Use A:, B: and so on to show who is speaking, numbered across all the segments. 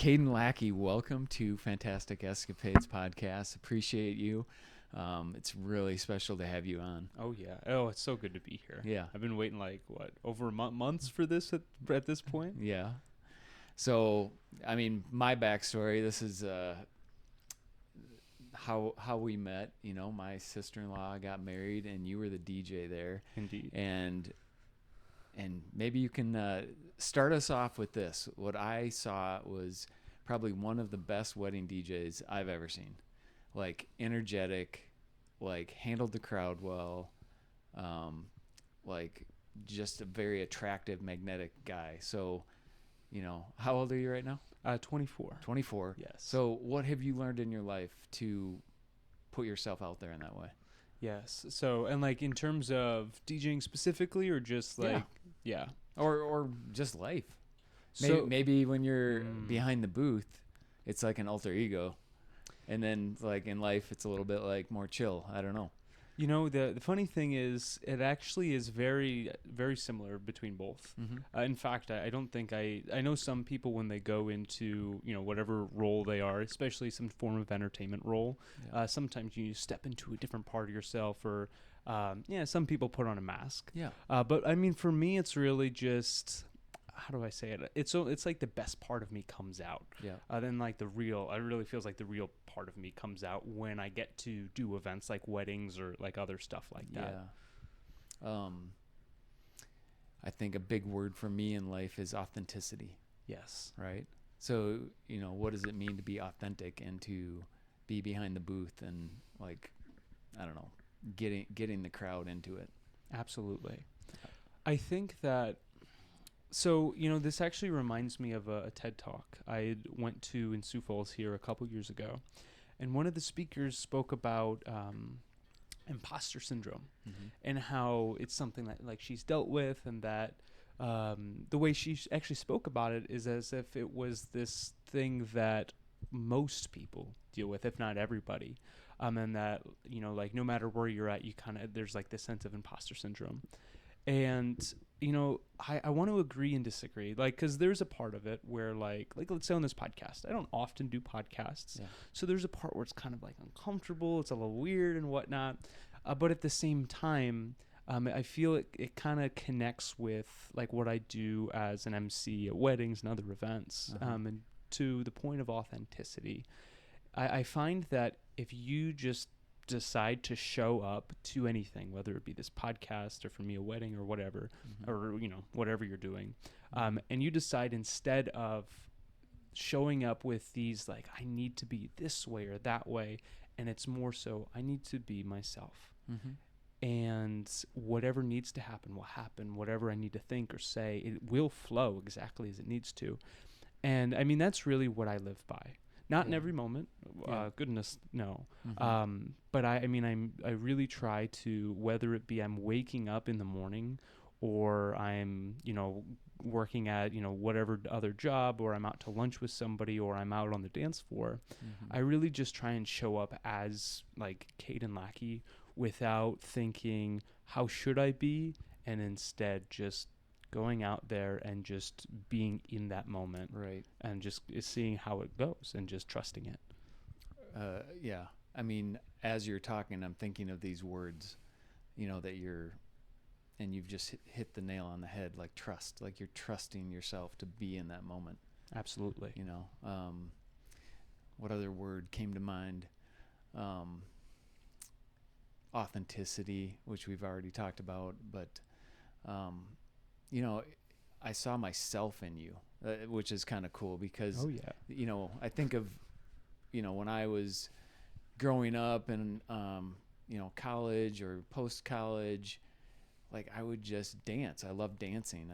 A: Kaden Lackey, welcome to Fantastic Escapades podcast. Appreciate you. It's really special to have you on.
B: Oh yeah. Oh, it's so good to be here.
A: Yeah.
B: I've been waiting over months for this at this point.
A: Yeah. So, I mean, my backstory. This is how we met. You know, my sister-in-law got married, and you were the DJ there.
B: Indeed.
A: And maybe you can start us off with this. What I saw was probably one of the best wedding DJs I've ever seen. Like energetic, like handled the crowd well, like just a very attractive, magnetic guy. So, you know, how old are you right now?
B: 24.
A: 24.
B: Yes.
A: So what have you learned in your life to put yourself out there in that way?
B: Yes. So, and like in terms of DJing specifically, or just like, yeah.
A: Or just life. Maybe when you're behind the booth, it's like an alter ego. And then like in life, it's a little bit like more chill. I don't know.
B: You know, the funny thing is, it actually is very, very similar between both.
A: Mm-hmm.
B: In fact, I don't think I know some people when they go into, you know, whatever role they are, especially some form of entertainment role, sometimes you step into a different part of yourself, or, some people put on a mask.
A: Yeah.
B: But I mean, for me, it's really just, how do I say it? It's like the best part of me comes out.
A: Yeah.
B: Then like it really feels like the real part of me comes out when I get to do events like weddings or like other stuff like that.
A: Yeah. I think a big word for me in life is authenticity.
B: Yes.
A: Right. So, you know, what does it mean to be authentic and to be behind the booth and like, I don't know, getting the crowd into it?
B: Absolutely. I think that, so, you know, this actually reminds me of a TED Talk I went to in Sioux Falls here a couple years ago. And one of the speakers spoke about imposter syndrome, and how it's something that like she's dealt with, and that the way she actually spoke about it is as if it was this thing that most people deal with, if not everybody. And that, you know, like no matter where you're at, you kind of, there's like this sense of imposter syndrome. And, you know, I want to agree and disagree, like, because there's a part of it where, like let's say on this podcast, I don't often do podcasts.
A: Yeah.
B: So there's a part where it's kind of like uncomfortable. It's a little weird and whatnot. But at the same time, I feel it kind of connects with like what I do as an MC at weddings and other events. And to the point of authenticity, I find that if you just decide to show up to anything, whether it be this podcast or for me a wedding or whatever, or you know, whatever you're doing, and you decide instead of showing up with these like I need to be this way or that way, and it's more so I need to be myself, and whatever needs to happen will happen. Whatever I need to think or say, it will flow exactly as it needs to. And I mean, that's really what I live by. Not in every moment, goodness, no. But I mean, I really try to, whether it be I'm waking up in the morning, or I'm, you know, working at, you know, whatever other job, or I'm out to lunch with somebody, or I'm out on the dance floor, I really just try and show up as like Kaden Lackey without thinking, how should I be? And instead just going out there and just being in that moment,
A: right,
B: and just seeing how it goes and just trusting it.
A: Yeah. I mean, as you're talking, I'm thinking of these words, you know, that and you've just hit the nail on the head, like trust, like you're trusting yourself to be in that moment.
B: Absolutely.
A: You know, what other word came to mind? Authenticity, which we've already talked about, but, you know, I saw myself in you, which is kind of cool because, you know, I think of, you know, when I was growing up and, you know, college or post-college, like I would just dance. I loved dancing.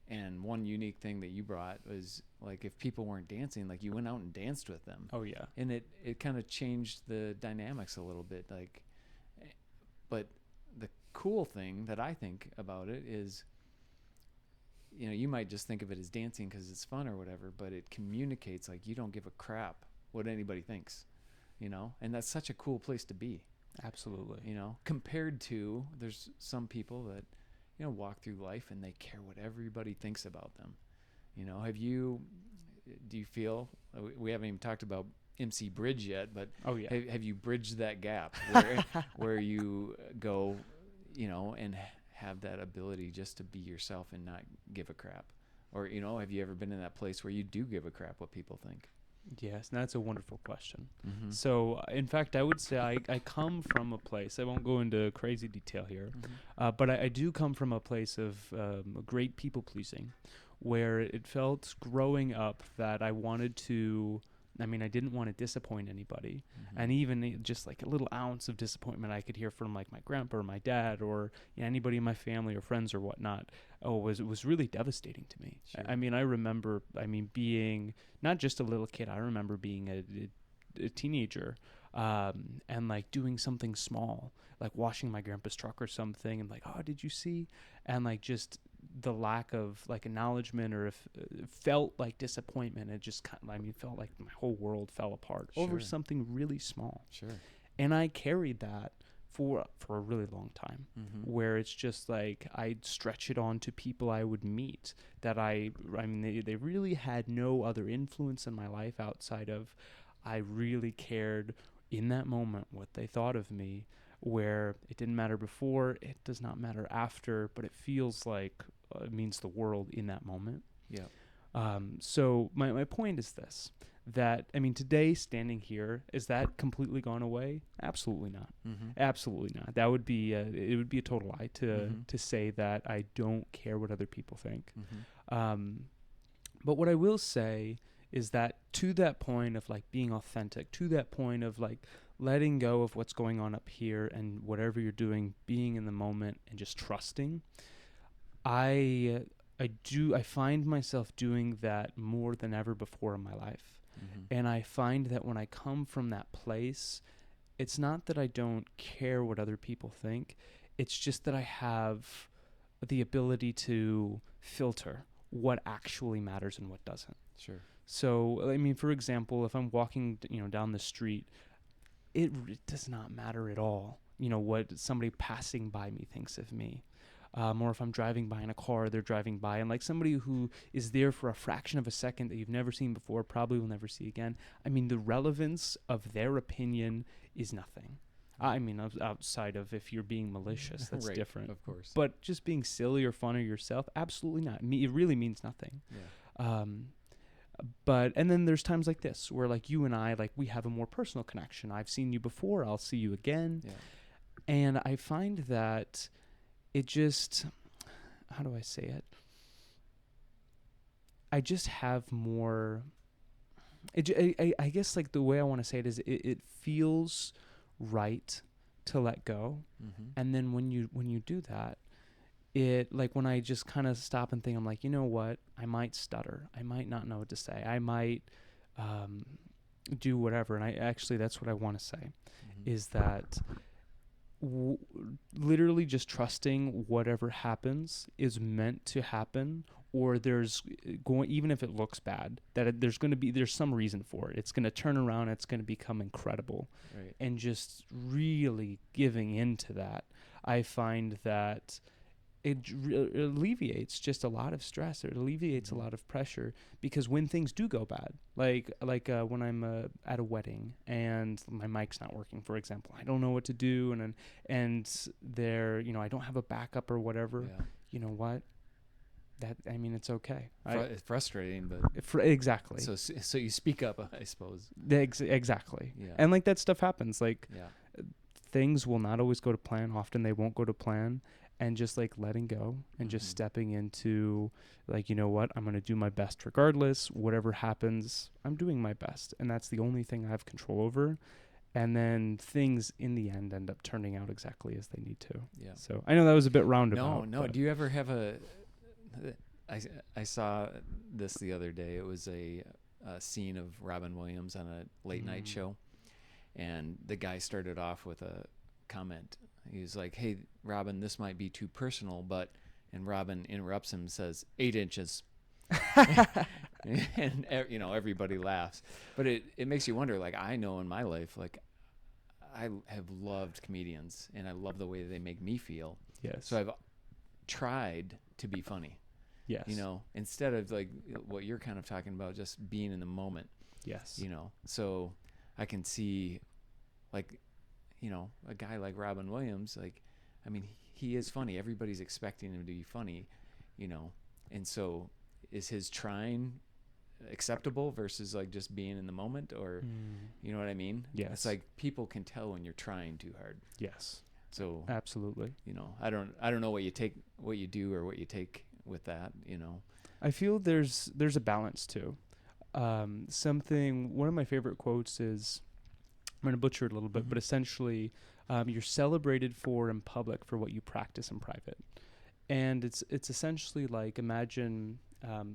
A: And one unique thing that you brought was like, if people weren't dancing, like you went out and danced with them.
B: Oh yeah.
A: And it kind of changed the dynamics a little bit. Like, but the cool thing that I think about it is, you know, you might just think of it as dancing because it's fun or whatever, but it communicates like you don't give a crap what anybody thinks, you know, and that's such a cool place to be.
B: Absolutely.
A: You know, compared to there's some people that, you know, walk through life and they care what everybody thinks about them. You know, do you feel we haven't even talked about MC Bridge yet, but
B: Oh yeah.
A: have you bridged that gap where you go, and have that ability just to be yourself and not give a crap? Or, have you ever been in that place where you do give a crap what people think?
B: Yes, and that's a wonderful question.
A: Mm-hmm.
B: So, in fact, I would say I come from a place, I won't go into crazy detail here, but I do come from a place of great people pleasing, where it felt growing up that I wanted to, I didn't want to disappoint anybody. And even just like a little ounce of disappointment I could hear from like my grandpa or my dad or anybody in my family or friends or whatnot, it was really devastating to me.
A: Sure.
B: I remember, being not just a little kid, I remember being a teenager and like doing something small, like washing my grandpa's truck or something, and like, oh, did you see? And like just the lack of like acknowledgement, or if felt like disappointment, it just felt like my whole world fell apart over something really small.
A: Sure.
B: And I carried that for a really long time, where it's just like I'd stretch it on to people I would meet that they really had no other influence in my life outside of I really cared in that moment what they thought of me, where it didn't matter before, it does not matter after, but it feels like it means the world in that moment.
A: Yeah.
B: So my point is this, that, today standing here, is that completely gone away? Absolutely not. Absolutely not. That would be, it would be a total lie to say that I don't care what other people think. But what I will say is that to that point of like being authentic, to that point of like letting go of what's going on up here and whatever you're doing, being in the moment and just trusting, I find myself doing that more than ever before in my life. And I find that when I come from that place, it's not that I don't care what other people think. It's just that I have the ability to filter what actually matters and what doesn't.
A: Sure.
B: So, for example, if I'm walking, down the street, it does not matter at all, what somebody passing by me thinks of me. Or if I'm driving by in a car, they're driving by, and like somebody who is there for a fraction of a second that you've never seen before, probably will never see again. The relevance of their opinion is nothing. Outside of if you're being malicious, that's
A: right,
B: different.
A: Of course.
B: But just being silly or funny yourself, absolutely not. It really means nothing.
A: Yeah.
B: And then there's times like this where like you and I, like we have a more personal connection. I've seen you before, I'll see you again.
A: Yeah.
B: And I find that it just, how do I say it? I just have more, I guess like the way I want to say it is it feels right to let go. And then when you do that, it like when I just kind of stop and think, I'm like, you know what? I might stutter. I might not know what to say. I might do whatever. And that's what I want to say is that literally just trusting whatever happens is meant to happen, or there's going, even if it looks bad, that there's some reason for it. It's going to turn around. It's going to become incredible.
A: Right. And
B: just really giving into that, I find that it alleviates just a lot of stress. It alleviates a lot of pressure, because when things do go bad, like when I'm at a wedding and my mic's not working, for example, I don't know what to do, and there, I don't have a backup or whatever.
A: Yeah.
B: You know what? It's okay.
A: It's frustrating, but
B: exactly.
A: So you speak up, I suppose.
B: Exactly.
A: Yeah.
B: And like that stuff happens. Like things will not always go to plan. Often they won't go to plan. And just like letting go and just stepping into like, you know what, I'm going to do my best regardless. Whatever happens, I'm doing my best. And that's the only thing I have control over. And then things in the end end up turning out exactly as they need to. Yeah. So I know that was a bit roundabout.
A: No. Do you ever have I saw this the other day. It was a scene of Robin Williams on a late night show. And the guy started off with a comment. He was like, "Hey, Robin, this might be too personal, but," and Robin interrupts him and says, 8 inches. And, everybody laughs. But it makes you wonder, like, I know in my life, like, I have loved comedians, and I love the way they make me feel.
B: Yes.
A: So I've tried to be funny.
B: Yes.
A: Instead of, like, what you're kind of talking about, just being in the moment.
B: Yes.
A: So I can see, like, a guy like Robin Williams, like, I mean, he is funny. Everybody's expecting him to be funny, and so is his trying acceptable versus like just being in the moment, or you know what I mean?
B: Yes.
A: It's like people can tell when you're trying too hard.
B: Yes.
A: So
B: absolutely.
A: I don't know what you do or what you take with that.
B: I feel there's a balance too. One of my favorite quotes is, I'm going to butcher it a little bit, but essentially, you're celebrated in public for what you practice in private. And it's essentially like, imagine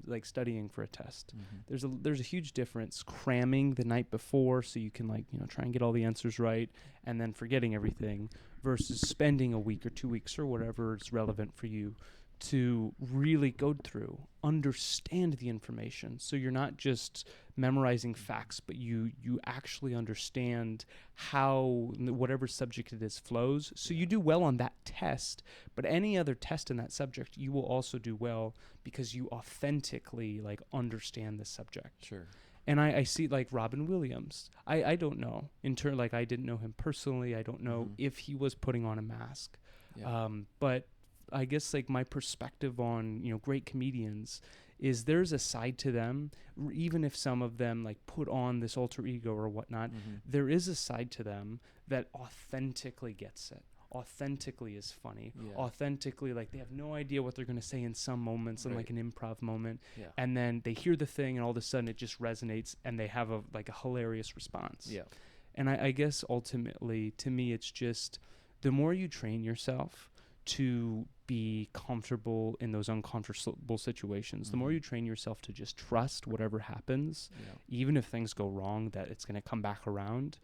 B: like studying for a test. There's a huge difference cramming the night before so you can try and get all the answers right, and then forgetting everything, versus spending a week or 2 weeks or whatever is relevant for you to really go through, understand the information. So you're not just memorizing facts, but you actually understand how whatever subject it is flows. So you do well on that test, but any other test in that subject, you will also do well because you authentically understand the subject.
A: Sure.
B: And I see like Robin Williams. I don't know I didn't know him personally. I don't know if he was putting on a mask.
A: Yeah.
B: But I guess like my perspective on great comedians is there's a side to them, even if some of them like put on this alter ego or whatnot, there is a side to them that authentically gets it, authentically is funny, authentically like they have no idea what they're going to say in some moments, in like an improv moment, and then they hear the thing and all of a sudden it just resonates and they have a hilarious response. And I guess ultimately to me it's just the more you train yourself to be comfortable in those uncomfortable situations, the more you train yourself to just trust whatever happens, even if things go wrong, that it's going to come back around,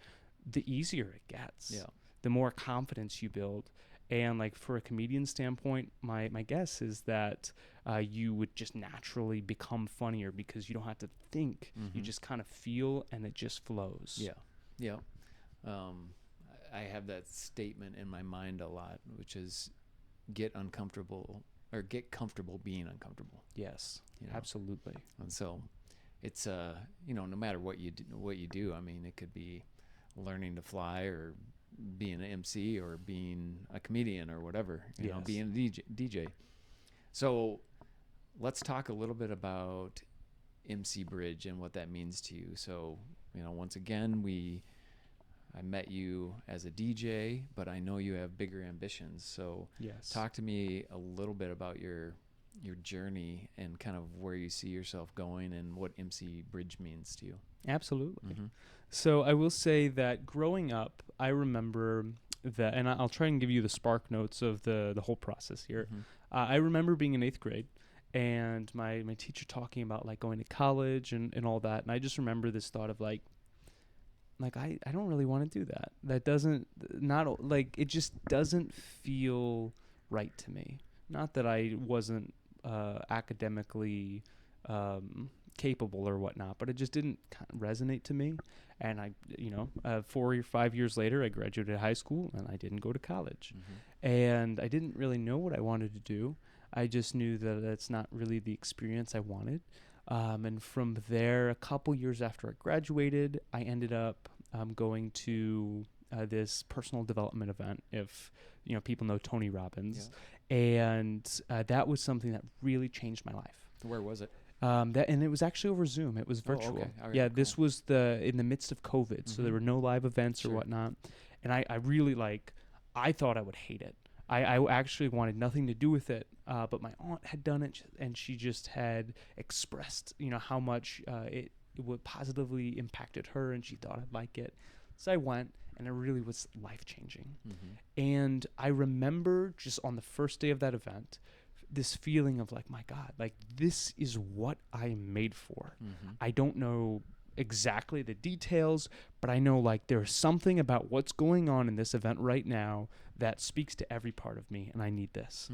B: the easier it gets, the more confidence you build. And like for a comedian standpoint, my guess is that you would just naturally become funnier because you don't have to think, you just kind of feel and it just flows.
A: I have that statement in my mind a lot, which is get comfortable being uncomfortable.
B: Yes, absolutely.
A: And so it's no matter what you do, I mean, it could be learning to fly or being an MC or being a comedian or whatever, you know, being a DJ. So let's talk a little bit about MC Bridge and what that means to you. So, once again, I met you as a DJ, but I know you have bigger ambitions. So talk to me a little bit about your journey and kind of where you see yourself going and what MC Bridge means to you.
B: Absolutely. So I will say that growing up, I remember that, and I'll try and give you the spark notes of the whole process here. I remember being in 8th grade and my teacher talking about like going to college and all that. And I just remember this thought of like I don't really want to do that. That it just doesn't feel right to me. Not that I wasn't academically capable or whatnot, but it just didn't resonate to me. And 4 or 5 years later, I graduated high school and I didn't go to college. And I didn't really know what I wanted to do. I just knew that that's not really the experience I wanted. And from there, a couple years after I graduated, I ended up going to this personal development event, if people know Tony Robbins. And that was something that really changed my life.
A: Where was it?
B: And it was actually over Zoom. It was virtual.
A: Okay. All right, cool.
B: This was in the midst of COVID, so there were no live events or whatnot. And I really I thought I would hate it. I actually wanted nothing to do with it, but my aunt had done it, and she just had expressed, how much it would positively impacted her, and she thought I'd like it. So I went, and it really was life-changing. And I remember just on the first day of that event, this feeling of my God, this is what I'm made for. I don't know exactly the details, but I know there's something about what's going on in this event right now that speaks to every part of me, and I need this.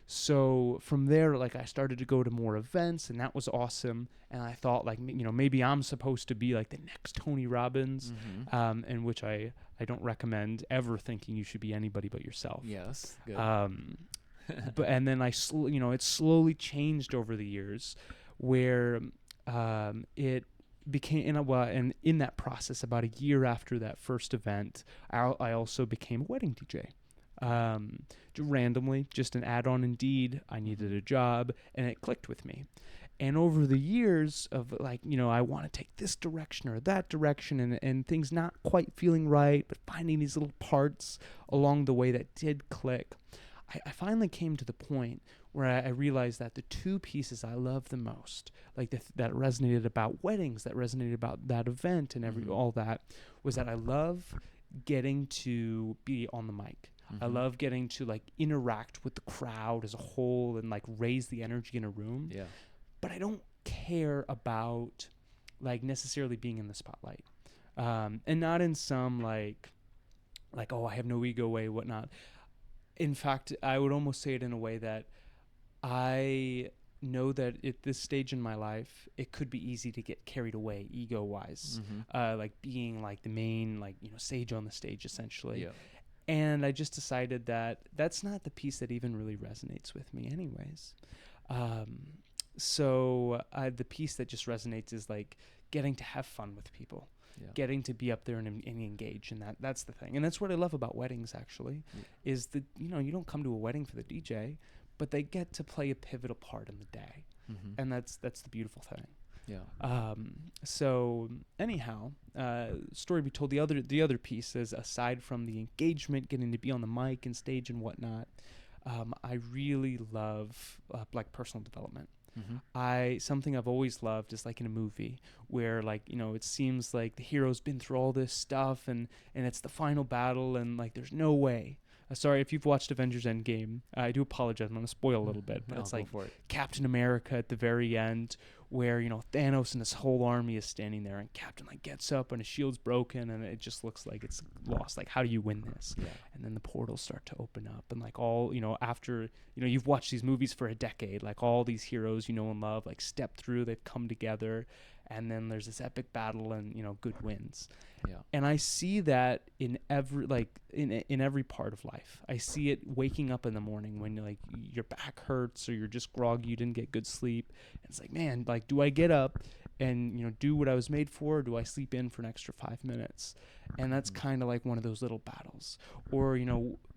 B: So from there, I started to go to more events, and that was awesome. And I thought maybe I'm supposed to be the next Tony Robbins, and which I don't recommend ever thinking you should be anybody but yourself.
A: Yes. Good.
B: But and then it slowly changed over the years, where it and in that process, about a year after that first event, I also became a wedding DJ. Randomly, just an add-on Indeed. I needed a job, and it clicked with me. And over the years of I want to take this direction or that direction, and things not quite feeling right, but finding these little parts along the way that did click, I finally came to the point where I realized that the two pieces I love the most, that resonated about weddings, that resonated about that event and all that, was that I love getting to be on the mic. I love getting to interact with the crowd as a whole and raise the energy in a room.
A: Yeah.
B: But I don't care about necessarily being in the spotlight. And not in some oh, I have no ego way, whatnot. In fact, I would almost say it in a way that I know that at this stage in my life, it could be easy to get carried away ego-wise, being the main sage on the stage, essentially.
A: Yeah.
B: And I just decided that that's not the piece that even really resonates with me, anyways. So the piece that just resonates is getting to have fun with people. Yeah. Getting to be up there and engage, and that's the thing. And that's what I love about weddings, actually, is that you don't come to a wedding for the DJ, but they get to play a pivotal part in the day, and that's the beautiful thing.
A: Yeah.
B: So anyhow, story be told. The other piece is, aside from the engagement, getting to be on the mic and stage and whatnot, I really love personal development. Something I've always loved is in a movie where it seems like the hero's been through all this stuff and it's the final battle and there's no way. Sorry if you've watched Avengers Endgame. I do apologize. I'm going to spoil a little bit, but it's Captain America at the very end where Thanos and his whole army is standing there and Captain gets up and his shield's broken and it just looks like it's lost. How do you win this? Yeah. And then the portals start to open up and all after you've watched these movies for a decade, all these heroes and love step through, they've come together, and then there's this epic battle and good wins. Yeah. And I see that in every in every part of life. I see it waking up in the morning when your back hurts or you're just groggy, you didn't get good sleep. And it's man, do I get up and do what I was made for, or do I sleep in for an extra 5 minutes? And that's kind of one of those little battles. Or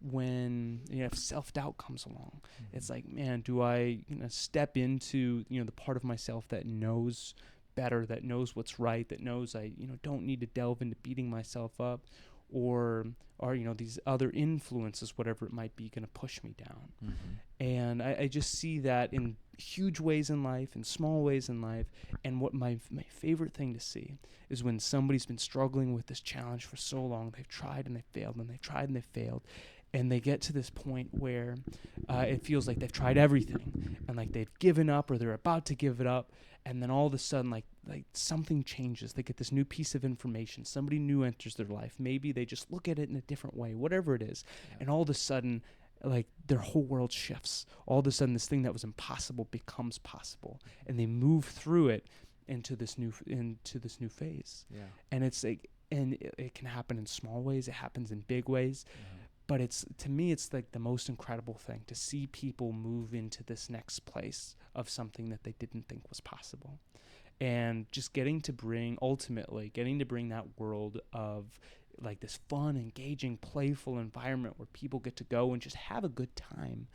B: when if self-doubt comes along, it's man, do I step into the part of myself that knows better, that knows what's right, that knows I don't need to delve into beating myself up, or are these other influences, whatever it might be, going to push me down. And I just see that in huge ways in life, in small ways in life. And what my favorite thing to see is when somebody's been struggling with this challenge for so long, they've tried and they failed, and they've tried and they failed, and they get to this point where it feels like they've tried everything and they've given up or they're about to give it up. And then all of a sudden, something changes. They get this new piece of information. Somebody new enters their life. Maybe they just look at it in a different way, whatever it is. Yeah. And all of a sudden, their whole world shifts. All of a sudden, this thing that was impossible becomes possible. And they move through it into this new phase. Yeah. And it can happen in small ways. It happens in big ways. But to me, it's the most incredible thing to see people move into this next place of something that they didn't think was possible. And just getting to bring that world of this fun, engaging, playful environment where people get to go and just have a good time,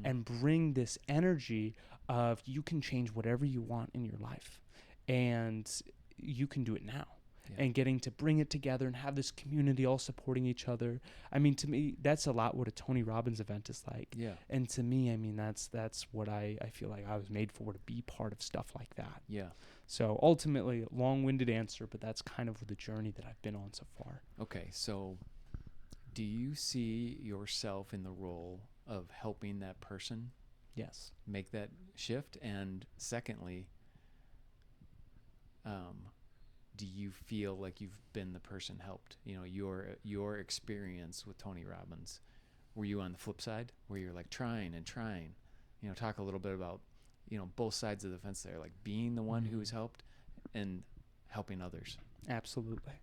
B: and bring this energy of you can change whatever you want in your life, and you can do it now. Yeah. And getting to bring it together and have this community all supporting each other. I mean, to me, that's a lot what a Tony Robbins event is like. Yeah. And to me, I mean, that's what I feel like I was made for, to be part of stuff like that. Yeah. So ultimately, long-winded answer, but that's kind of the journey that I've been on so far.
A: Okay, so do you see yourself in the role of helping that person?
B: Yes.
A: Make that shift? And secondly, do you feel like you've been the person helped? Your experience with Tony Robbins, were you on the flip side where you're trying? Talk a little bit about, both sides of the fence there, being the one who was helped and helping others.
B: Absolutely.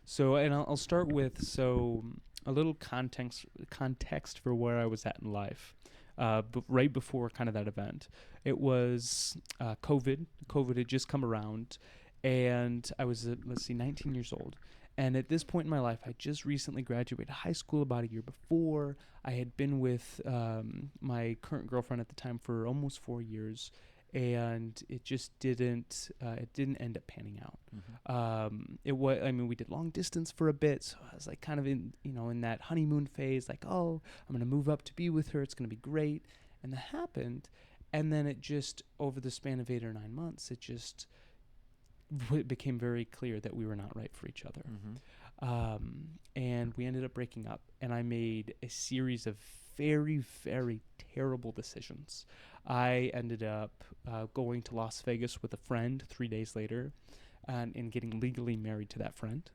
B: So, and I'll start with, a little context for where I was at in life. But right before kind of that event, it was COVID. COVID had just come around. And I was, 19 years old. And at this point in my life, I just recently graduated high school about a year before. I had been with my current girlfriend at the time for almost 4 years, and it just didn't end up panning out. We did long distance for a bit, so I was like kind of in that honeymoon phase, like, oh, I'm going to move up to be with her. It's going to be great. And that happened. And then it just, over the span of 8 or 9 months, it became very clear that we were not right for each other. And we ended up breaking up, and I made a series of very, very terrible decisions. I ended up going to Las Vegas with a friend 3 days later and getting legally married to that friend.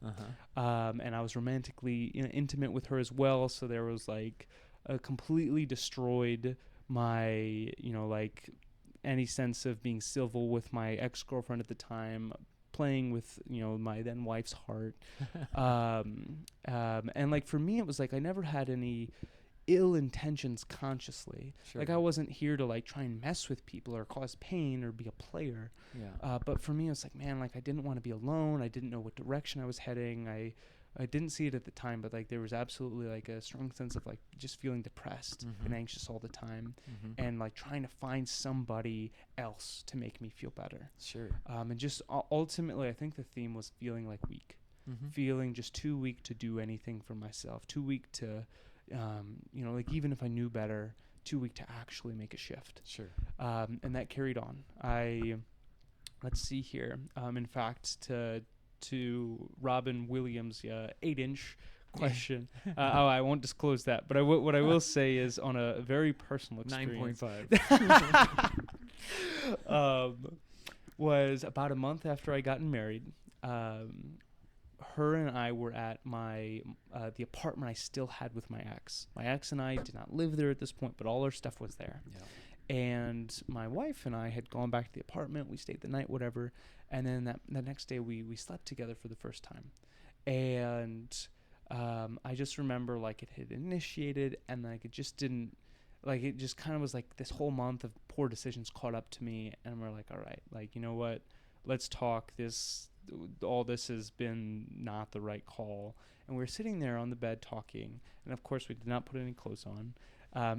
B: And I was romantically intimate with her as well, so there was like a completely destroyed my, any sense of being civil with my ex-girlfriend at the time, playing with, my then wife's heart. And like for me, it was like I never had any ill intentions consciously. Sure. Like I wasn't here to like try and mess with people or cause pain or be a player. But for me, it was like, man, like I didn't want to be alone. I didn't know what direction I was heading. I didn't see it at the time, but like there was absolutely like a strong sense of like just feeling depressed and anxious all the time, and like trying to find somebody else to make me feel better.
A: Sure.
B: And just ultimately, I think the theme was feeling like weak, feeling just too weak to do anything for myself, too weak to, like even if I knew better, too weak to actually make a shift.
A: Sure.
B: And that carried on. Let's see here. In fact, to Robin Williams' 8-inch question. I won't disclose that, but what I will say is on a very personal experience. 9.5. Was about a month after I gotten married. Her and I were at the apartment I still had with my ex. My ex and I did not live there at this point, but all our stuff was there. Yeah. And my wife and I had gone back to the apartment. We stayed the night, whatever. And then the next day we slept together for the first time. And I just remember like it had initiated, and like it just didn't, like it just kind of was like this whole month of poor decisions caught up to me. And we're like, all right, like, you know what? Let's talk. All this has been not the right call. And we're sitting there on the bed talking. And of course we did not put any clothes on.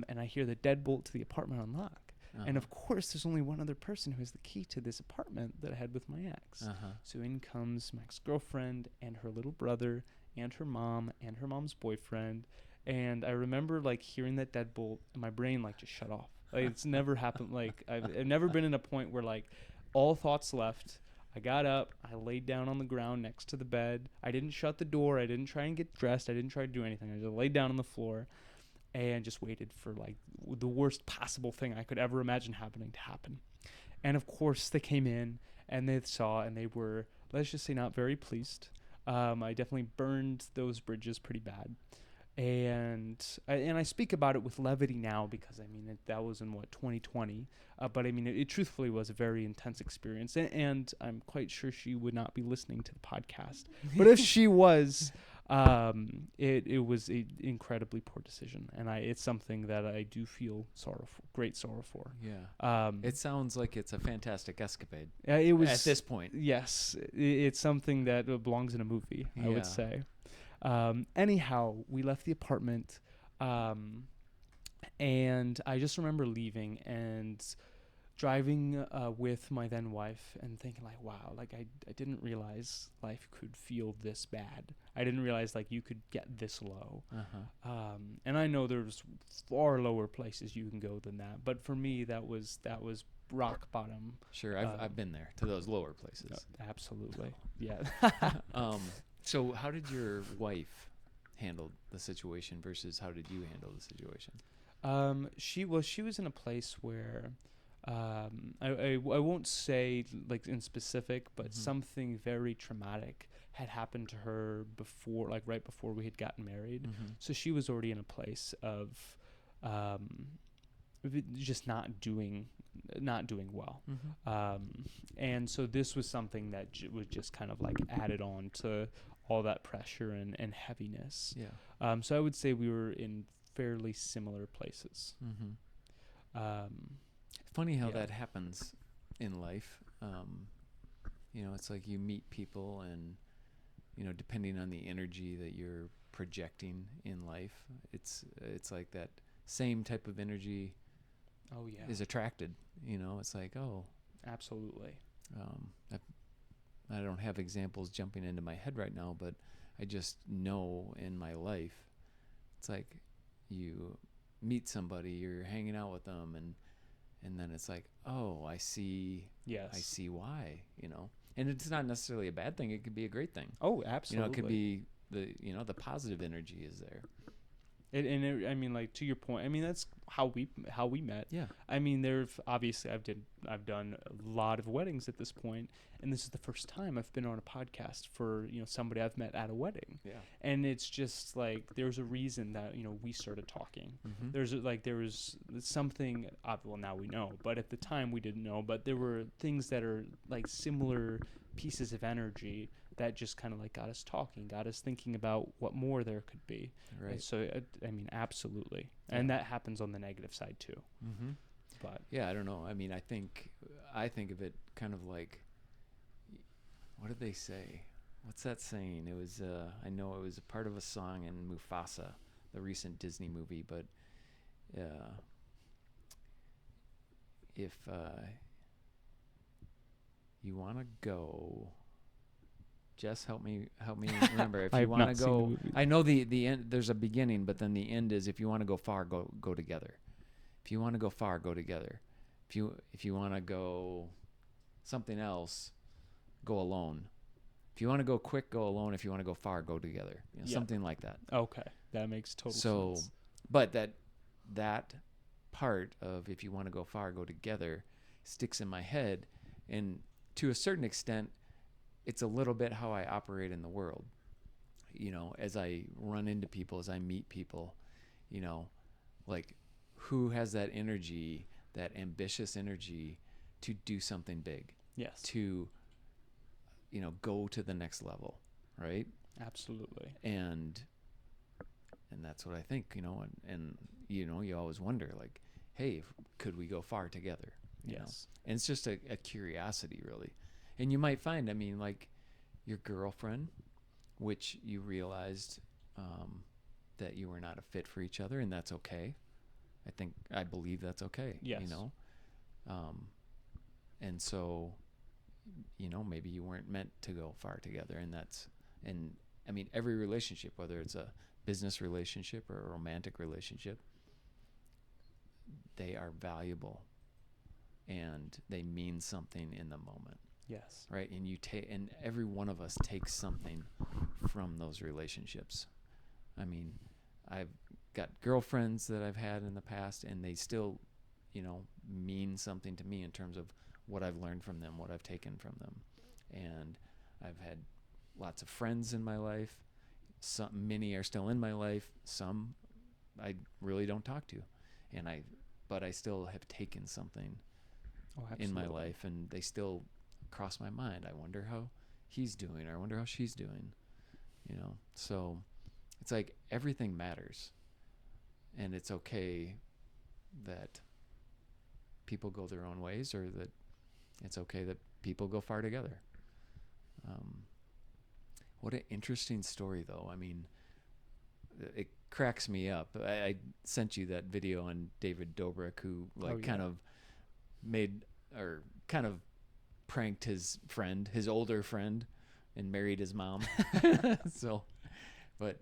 B: And I hear the deadbolt to the apartment unlock. And of course, there's only one other person who has the key to this apartment that I had with my ex. So in comes my ex-girlfriend and her little brother and her mom and her mom's boyfriend. And I remember like hearing that deadbolt, and my brain like just shut off. Like it's never happened. Like I've never been in a point where like all thoughts left. I got up, I laid down on the ground next to the bed. I didn't shut the door. I didn't try and get dressed. I didn't try to do anything. I just laid down on the floor and just waited for like the worst possible thing I could ever imagine happening to happen. And of course they came in and they saw, and they were, let's just say, not very pleased. I definitely burned those bridges pretty bad. And I speak about it with levity now because, I mean, that was in, 2020. But, I mean, it truthfully was a very intense experience. And I'm quite sure she would not be listening to the podcast. But if she was, it was an incredibly poor decision. And it's something that I do feel great sorrow for.
A: Yeah. It sounds like it's a fantastic escapade.
B: It was, at
A: this point.
B: Yes. It's something that belongs in a movie, I would say. Anyhow, we left the apartment, and I just remember leaving and driving with my then wife and thinking like, wow, like I didn't realize life could feel this bad. I didn't realize like you could get this low. And I know there's far lower places you can go than that, but for me that was rock bottom.
A: Sure, I've been there, to those lower places.
B: Absolutely. Yeah.
A: So how did your wife handle the situation versus how did you handle the situation?
B: She was in a place where I won't say like in specific, but something very traumatic had happened to her before, like right before we had gotten married. So she was already in a place of just not doing well. And so this was something that was just kind of like added on to all that pressure and heaviness. Yeah. So I would say we were in fairly similar places.
A: Funny how that happens in life. it's like you meet people, and depending on the energy that you're projecting in life, it's like that same type of energy is attracted. It's like,
B: absolutely.
A: I don't have examples jumping into my head right now, but I just know in my life, it's like you meet somebody, you're hanging out with them, and then it's like, I see.
B: Yes.
A: I see why. And it's not necessarily a bad thing. It could be a great thing.
B: Oh, absolutely.
A: It could be the positive energy is there.
B: I mean, like, to your point, I mean, that's how we met.
A: Yeah.
B: I mean, obviously I've done a lot of weddings at this point, and this is the first time I've been on a podcast for, somebody I've met at a wedding.
A: Yeah.
B: And it's just like, there's a reason that, we started talking.
A: Mm-hmm.
B: There was something, well, now we know, but at the time we didn't know, but there were things that are like similar pieces of energy that just kind of like got us talking, got us thinking about what more there could be.
A: Right.
B: And so, I mean, absolutely. Yeah. And that happens on the negative side too.
A: Mm-hmm.
B: But
A: yeah, I don't know. I mean, I think of it kind of like, what did they say? What's that saying? It was, I know it was a part of a song in Mufasa, the recent Disney movie, but if you want to go... Jess, help me remember. If you want to go, I know the end. There's a beginning, but then the end is, if you want to go far, go together. If you want to go far, go together. If you want to go something else, go alone. If you want to go quick, go alone. If you want to go far, go together. Something like that.
B: Okay, that makes total sense.
A: But that part of, if you want to go far, go together, sticks in my head, and to a certain extent, it's a little bit how I operate in the world. As I run into people, as I meet people, like, who has that energy, that ambitious energy to do something big?
B: Yes.
A: To, go to the next level, right?
B: Absolutely.
A: And that's what I think, and you always wonder, like, hey, could we go far together?
B: Yes.
A: And it's just a curiosity, really. And you might find, I mean, like, your girlfriend, which you realized that you were not a fit for each other, and that's okay. I believe that's okay.
B: Yes.
A: And so, maybe you weren't meant to go far together, and I mean, every relationship, whether it's a business relationship or a romantic relationship, they are valuable, and they mean something in the moment.
B: Yes.
A: Right. And and every one of us takes something from those relationships. I mean, I've got girlfriends that I've had in the past, and they still, mean something to me in terms of what I've learned from them, what I've taken from them. And I've had lots of friends in my life. Many are still in my life. Some I really don't talk to, but I still have taken something in my life, and they still cross my mind. I wonder how he's doing, or I wonder how she's doing, so it's like everything matters, and it's okay that people go their own ways, or that it's okay that people go far together. What an interesting story, though. I mean, it cracks me up. I sent you that video on David Dobrik, who kind of made, or kind of pranked his older friend, and married his mom. So, but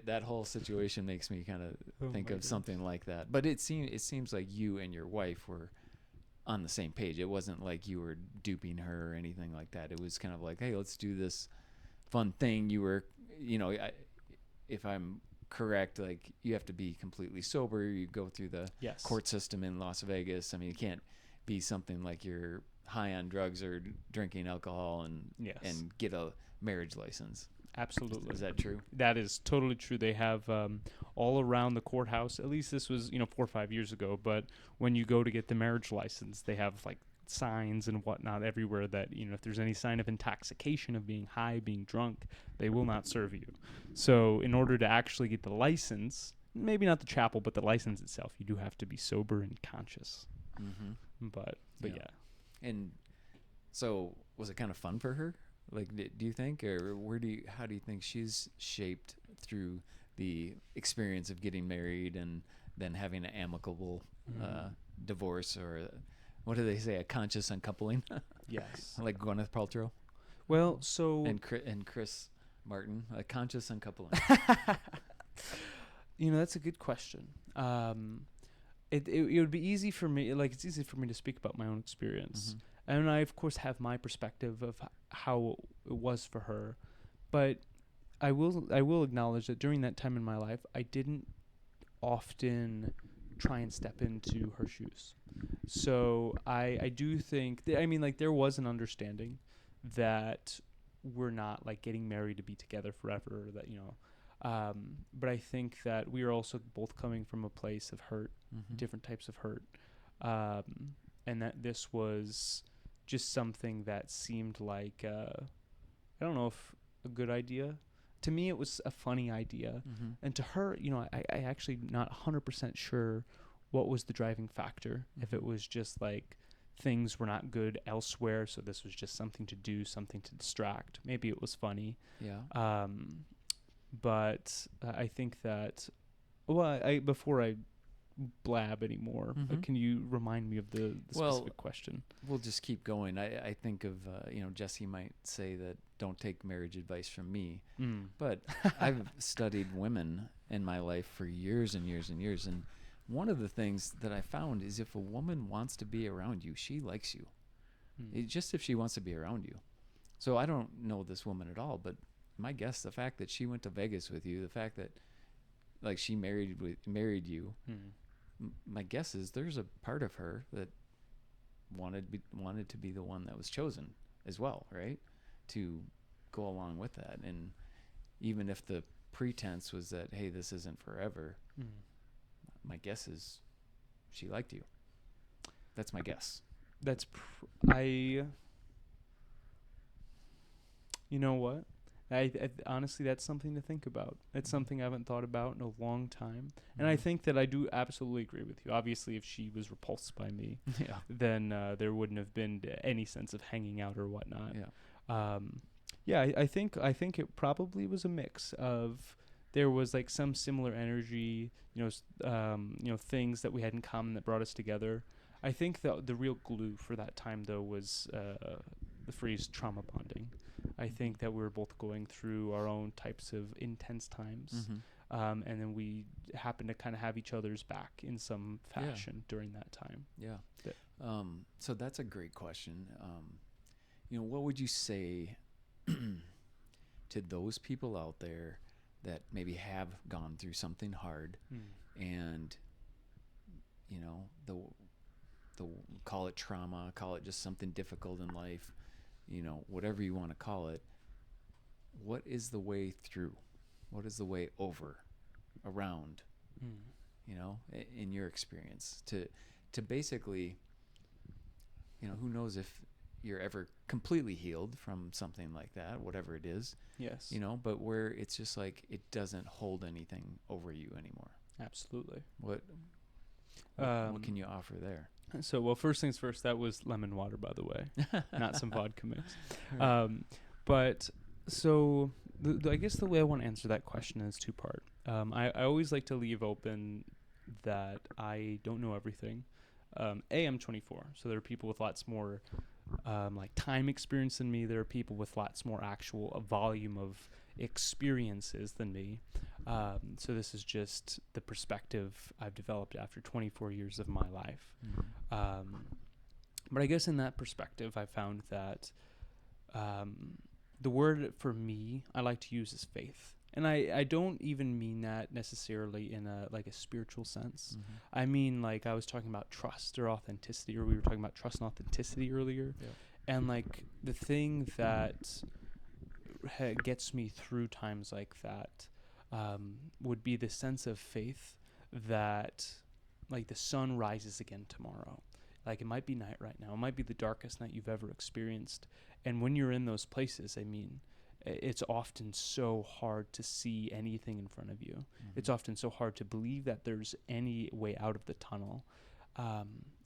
A: that whole situation makes me kind of think of something like that. But it seems like you and your wife were on the same page. It wasn't like you were duping her or anything like that. It was kind of like, hey, let's do this fun thing. You were, if I'm correct, like, you have to be completely sober. You go through the court system in Las Vegas. I mean, it can't be something like you're high on drugs or drinking alcohol and get a marriage license.
B: Absolutely.
A: Is that true?
B: That is totally true. They have all around the courthouse, at least this was 4 or 5 years ago, but when you go to get the marriage license, they have like signs and whatnot everywhere that if there's any sign of intoxication, of being high, being drunk, they will not serve you. So in order to actually get the license, maybe not the chapel, but the license itself, you do have to be sober and conscious.
A: Mm-hmm.
B: But yeah.
A: And so was it kind of fun for her? Like, do you think, or how do you think she's shaped through the experience of getting married and then having an amicable divorce, or what do they say, a conscious uncoupling?
B: Yes.
A: Like Gwyneth Paltrow.
B: Well, so
A: and Chris Martin, a conscious uncoupling.
B: That's a good question. It would be easy for me, like it's easy for me to speak about my own experience. And I, of course, have my perspective of how it was for her. But I will acknowledge that during that time in my life, I didn't often try and step into her shoes. So I do think, there was an understanding that we're not, like, getting married to be together forever, that, but I think that we are also both coming from a place of hurt, different types of hurt. And that this was just something that seemed like, I don't know if a good idea. To me, it was a funny idea. And to her, I actually not 100% sure what was the driving factor. If it was just like things were not good elsewhere, so this was just something to do, something to distract. Maybe it was funny.
A: Yeah.
B: But I think that, before I blab anymore, can you remind me of the specific question?
A: We'll just keep going. I think of, Jesse might say that don't take marriage advice from me, but I've studied women in my life for years and years and years. And one of the things that I found is if a woman wants to be around you, she likes you. Just if she wants to be around you. So I don't know this woman at all, but my guess, the fact that she went to Vegas with you, the fact that, like, she married you, my guess is there's a part of her that wanted to be the one that was chosen as well, right? To go along with that. And even if the pretense was that, hey, this isn't forever, my guess is she liked you. That's my guess.
B: That's you know what? I honestly, that's something to think about. It's something I haven't thought about in a long time. And I think that I do absolutely agree with you. Obviously, if she was repulsed by me, then there wouldn't have been any sense of hanging out or whatnot. I think it probably was a mix of, there was like some similar energy, things that we had in common that brought us together. I think that the real glue for that time, though, was the phrase trauma bonding. I think that we were both going through our own types of intense times, and then we happened to kind of have each other's back in some fashion during that time.
A: So that's a great question. What would you say to those people out there that maybe have gone through something hard, and the call it trauma, call it just something difficult in life, whatever you want to call it, what is the way through? What is the way over, around, in your experience, to basically, who knows if you're ever completely healed from something like that, whatever it is.
B: Yes.
A: But where it's just like, it doesn't hold anything over you anymore.
B: Absolutely.
A: What can you offer there?
B: So, well, first things first, that was lemon water, by the way, not some vodka mix. But so I guess the way I want to answer that question is two-part. I always like to leave open that I don't know everything. I'm 24, so there are people with lots more like time experience than me. There are people with lots more actual volume of experiences than me. So this is just the perspective I've developed after 24 years of my life. But I guess in that perspective, I found that the word for me I like to use is faith. And I don't even mean that necessarily in a spiritual sense. I mean, like, I was talking about trust or authenticity, or we were talking about trust and authenticity earlier. And like the thing that gets me through times like that would be the sense of faith that, like, the sun rises again tomorrow. Like, it might be night right now. It might be the darkest night you've ever experienced. And when you're in those places, I mean, it's often so hard to see anything in front of you. It's often so hard to believe that there's any way out of the tunnel.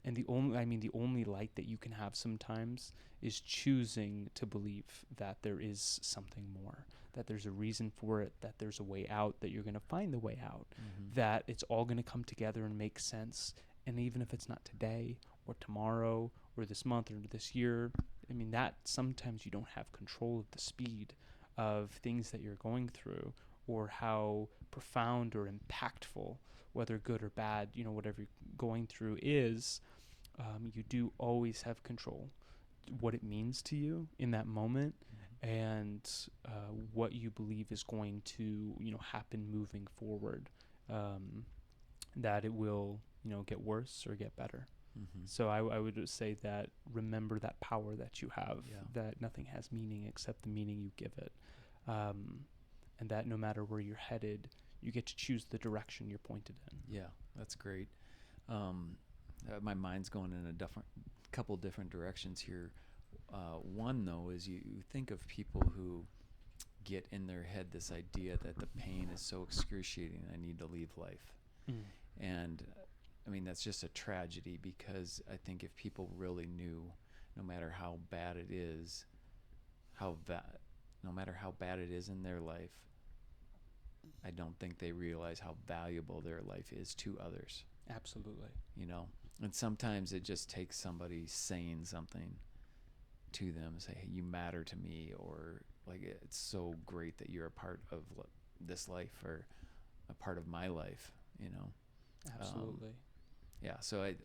B: And the only light that you can have sometimes is choosing to believe that there is something more, that there's a reason for it, that there's a way out, that you're going to find the way out, that it's all going to come together and make sense. And even if it's not today or tomorrow or this month or this year, I mean, that sometimes you don't have control of the speed of things that you're going through or how profound or impactful, whether good or bad, whatever you're going through is. You do always have control, what it means to you in that moment, and what you believe is going to, happen moving forward. That it will, get worse or get better. So I would say that remember that power that you have, that nothing has meaning except the meaning you give it, and that no matter where you're headed, you get to choose the direction you're pointed in.
A: Yeah, that's great. My mind's going in a couple different directions here. One, though, is you think of people who get in their head this idea that the pain is so excruciating, I need to leave life. And I mean, that's just a tragedy, because I think if people really knew, no matter how bad it is, no matter how bad it is in their life, I don't think they realize how valuable their life is to others.
B: Absolutely.
A: And sometimes it just takes somebody saying something to them, say, hey, you matter to me, or like, it's so great that you're a part of this life, or a part of my life,
B: Absolutely.
A: Yeah, so I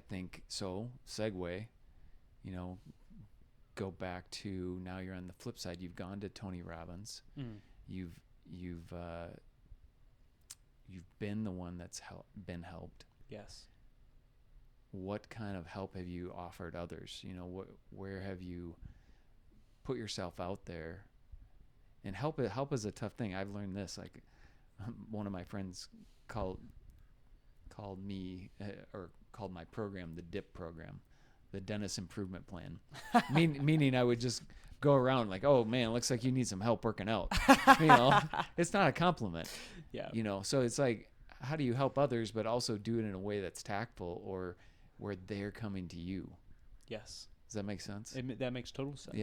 A: think, so segue, go back to, now you're on the flip side, you've gone to Tony Robbins. You've been the one that's been helped.
B: Yes.
A: What kind of help have you offered others? Where have you put yourself out there? And help is a tough thing. I've learned this. Like, one of my friends called me, or called my program, the DIP program, the Dentist Improvement Plan. Meaning I would just go around like, oh man, looks like you need some help working out. It's not a compliment.
B: Yeah.
A: So it's like, how do you help others, but also do it in a way that's tactful, or where they're coming to you?
B: Yes.
A: Does that make sense?
B: That makes total sense.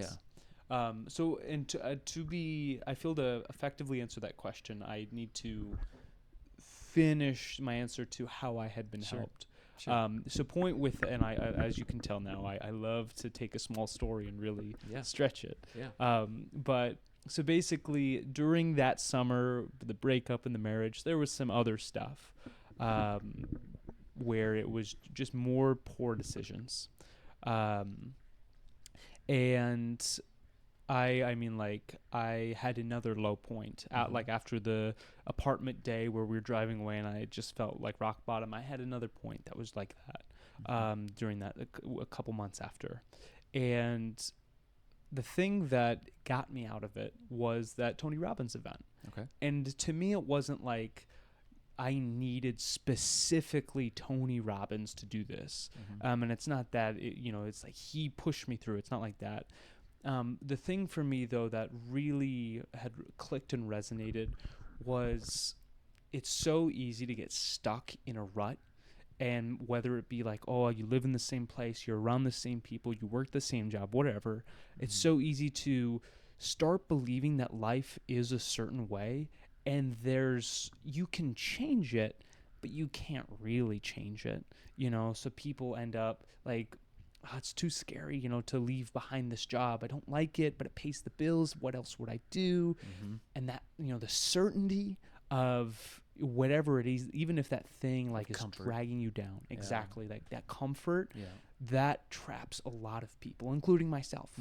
A: Yeah.
B: So, and I feel to effectively answer that question, I need to finish my answer to how I had been helped. Sure. So point with, and I as you can tell now, I love to take a small story and really stretch it.
A: Yeah.
B: But so basically, during that summer, the breakup and the marriage, there was some other stuff where it was just more poor decisions. And I mean, like, I had another low point out, like after the apartment day where we were driving away and I just felt like rock bottom. I had another point that was like that during that a couple months after. And the thing that got me out of it was that Tony Robbins event.
A: Okay.
B: And to me, it wasn't like I needed specifically Tony Robbins to do this. And it's not that, it's like he pushed me through. It's not like that. The thing for me, though, that really had clicked and resonated was it's so easy to get stuck in a rut. And whether it be like, oh, you live in the same place, you're around the same people, you work the same job, whatever, it's so easy to start believing that life is a certain way, and you can change it, but you can't really change it, so people end up like, oh, it's too scary, to leave behind this job. I don't like it, but it pays the bills. What else would I do? And that, the certainty of whatever it is, even if that thing like is
A: comfort.
B: Dragging you down, exactly, like that comfort, that traps a lot of people, including myself,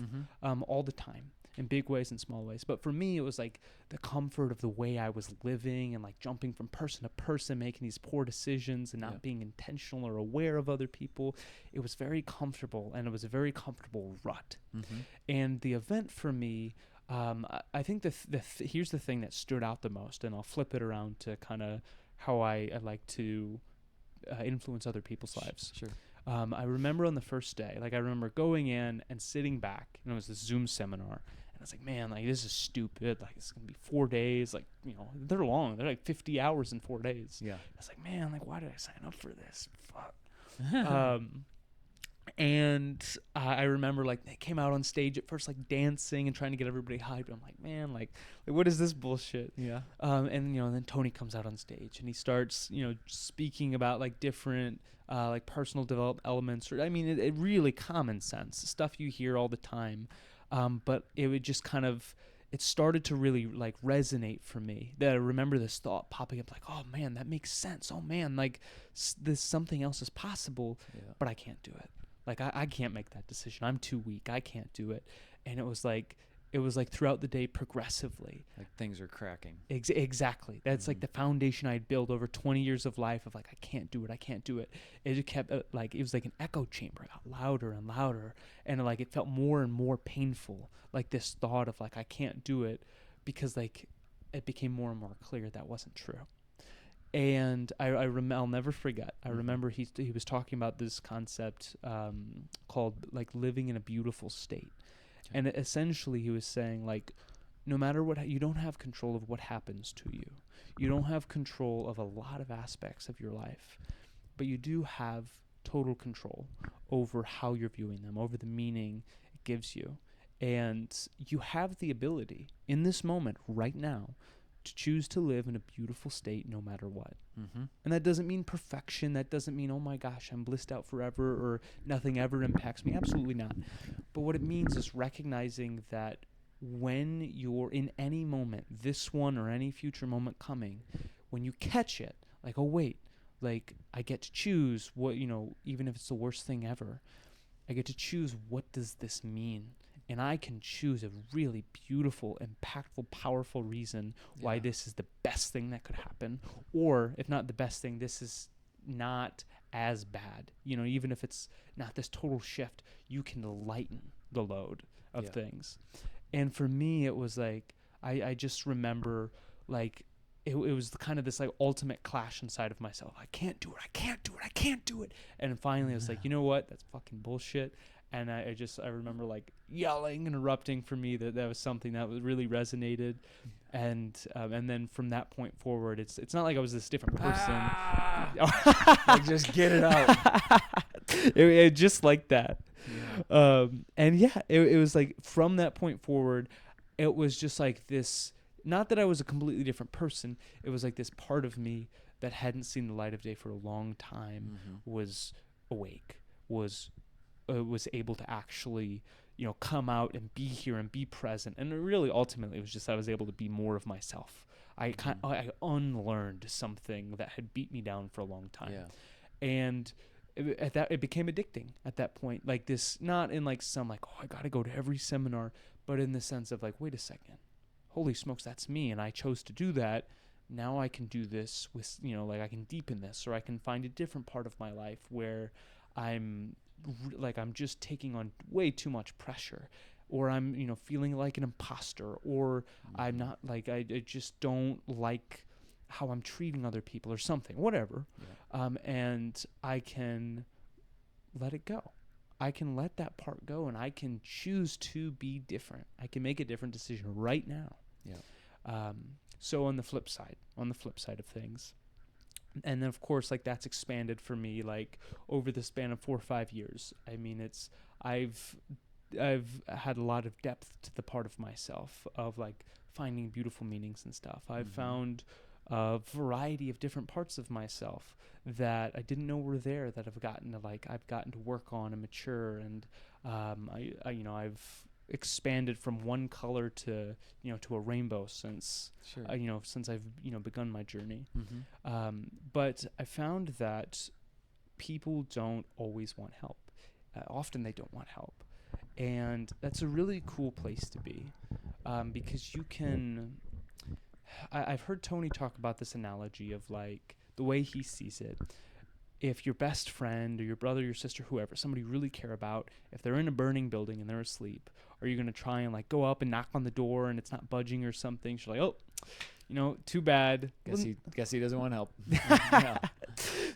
B: all the time, in big ways and small ways. But for me, it was like the comfort of the way I was living and like jumping from person to person, making these poor decisions and not being intentional or aware of other people. It was very comfortable, and it was a very comfortable rut. And the event for me, I think here's the thing that stood out the most, and I'll flip it around to kind of how I like to influence other people's lives.
A: Sure.
B: I remember on the first day, like I remember going in and sitting back, and it was this Zoom seminar, and I was like, man, like this is stupid. Like it's gonna be 4 days. Like they're long. They're like 50 hours in 4 days.
A: Yeah.
B: I was like, man, like why did I sign up for this? Fuck. And I remember like they came out on stage at first like dancing and trying to get everybody hyped. I'm like, man, like what is this bullshit?
A: Yeah.
B: And then Tony comes out on stage and he starts speaking about like different like personal development elements, or I mean it really common sense stuff you hear all the time, but it would just kind of, it started to really like resonate for me. That I remember this thought popping up like, oh man, that makes sense. Oh man, like this something else is possible, but I can't do it. Like I can't make that decision. I'm too weak. I can't do it. And it was like throughout the day progressively.
A: Like things are cracking.
B: Exactly. That's like the foundation I'd built over 20 years of life of like, I can't do it. I can't do it. It kept like, it was like an echo chamber. It got louder and louder. And like, it felt more and more painful. Like this thought of like, I can't do it, because like it became more and more clear that wasn't true. And I'll never forget. I remember he was talking about this concept called like living in a beautiful state. Okay. And essentially he was saying like, no matter what, you don't have control of what happens to you. You don't have control of a lot of aspects of your life, but you do have total control over how you're viewing them, over the meaning it gives you. And you have the ability in this moment right now to choose to live in a beautiful state no matter what. And that doesn't mean perfection. That doesn't mean, oh my gosh, I'm blissed out forever or nothing ever impacts me. Absolutely not. But what it means is recognizing that when you're in any moment, this one or any future moment coming, when you catch it, like, oh wait, like I get to choose what, even if it's the worst thing ever, I get to choose what does this mean? And I can choose a really beautiful, impactful, powerful reason why this is the best thing that could happen. Or if not the best thing, this is not as bad. Even if it's not this total shift, you can lighten the load of things. And for me, it was like, I just remember like, it was kind of this like ultimate clash inside of myself. I can't do it. I can't do it. I can't do it. And finally I was like, you know what? That's fucking bullshit. And I remember like yelling and erupting. For me, that was something that really resonated. And then from that point forward, it's not like I was this different person.
A: Like just get it out.
B: it just like that. It was like from that point forward, it was just like this, not that I was a completely different person. It was like this part of me that hadn't seen the light of day for a long time was awake, was able to actually, come out and be here and be present. And really, ultimately, it was just I was able to be more of myself. I unlearned something that had beat me down for a long time. And it became addicting at that point. Like this, not in like some like, oh, I got to go to every seminar, but in the sense of like, wait a second, holy smokes, that's me. And I chose to do that. Now I can do this with, like I can deepen this, or I can find a different part of my life where I'm just taking on way too much pressure, or I'm, feeling like an imposter, or I'm not like, I just don't like how I'm treating other people or something, whatever. And I can let it go. I can let that part go, and I can choose to be different. I can make a different decision right now. So on the flip side of things, and then of course, like that's expanded for me, like over the span of 4 or 5 years. I mean, I've had a lot of depth to the part of myself of like finding beautiful meanings and stuff. I've found a variety of different parts of myself that I didn't know were there, that I've gotten to work on and mature. And I've expanded from one color to a rainbow since since I've begun my journey. But I found that people don't always want help. Often they don't want help, and that's a really cool place to be, because you can. I've heard Tony talk about this analogy of like the way he sees it. If your best friend or your brother, your sister, whoever, somebody you really care about, if they're in a burning building and they're asleep, are you going to try and like go up and knock on the door and it's not budging or something? She's like, oh, too bad.
A: Guess he doesn't want help.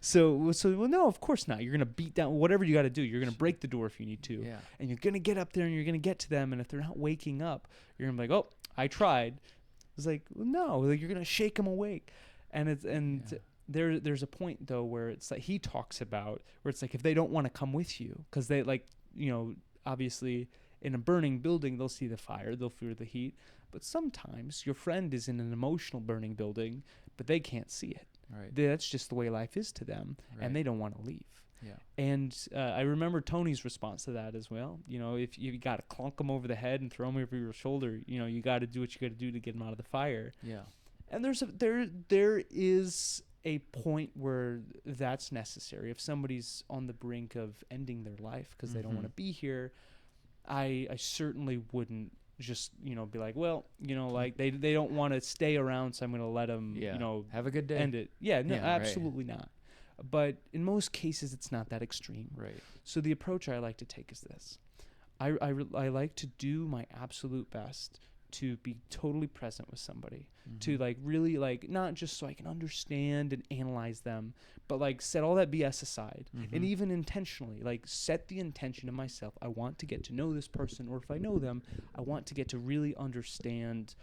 B: So well, no, of course not. You're going to beat down whatever you got to do. You're going to break the door if you need to. And you're going to get up there and you're going to get to them. And if they're not waking up, you're going to be like, oh, I tried. It's like, well, no, like you're going to shake them awake. And there's a point though where it's like he talks about where it's like if they don't want to come with you because they like, obviously in a burning building they'll see the fire, they'll feel the heat, but sometimes your friend is in an emotional burning building but they can't see it.
A: Right.
B: That's just the way life is to them, and they don't want to leave.
A: Yeah.
B: And I remember Tony's response to that as well. If you got to clunk them over the head and throw them over your shoulder, you got to do what you got to do to get them out of the fire.
A: Yeah.
B: And there is a point where that's necessary. If somebody's on the brink of ending their life because they don't want to be here, I certainly wouldn't just be like, well, like they don't want to stay around, so I'm going to let them
A: have a good day,
B: end it. No, absolutely not. But in most cases it's not that extreme.
A: Right.
B: So the approach I like to take is this. I like to do my absolute best to be totally present with somebody, to like really like not just so I can understand and analyze them, but like set all that BS aside, and even intentionally like set the intention in myself. I want to get to know this person, or if I know them, I want to get to really understand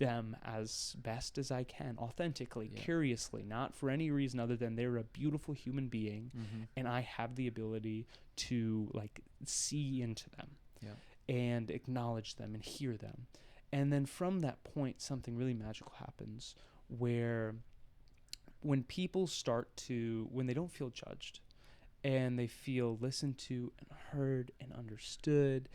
B: them as best as I can, authentically, curiously, not for any reason other than they're a beautiful human being, and I have the ability to like see into them and acknowledge them and hear them. And then from that point, something really magical happens where when people when they don't feel judged and they feel listened to and heard and understood,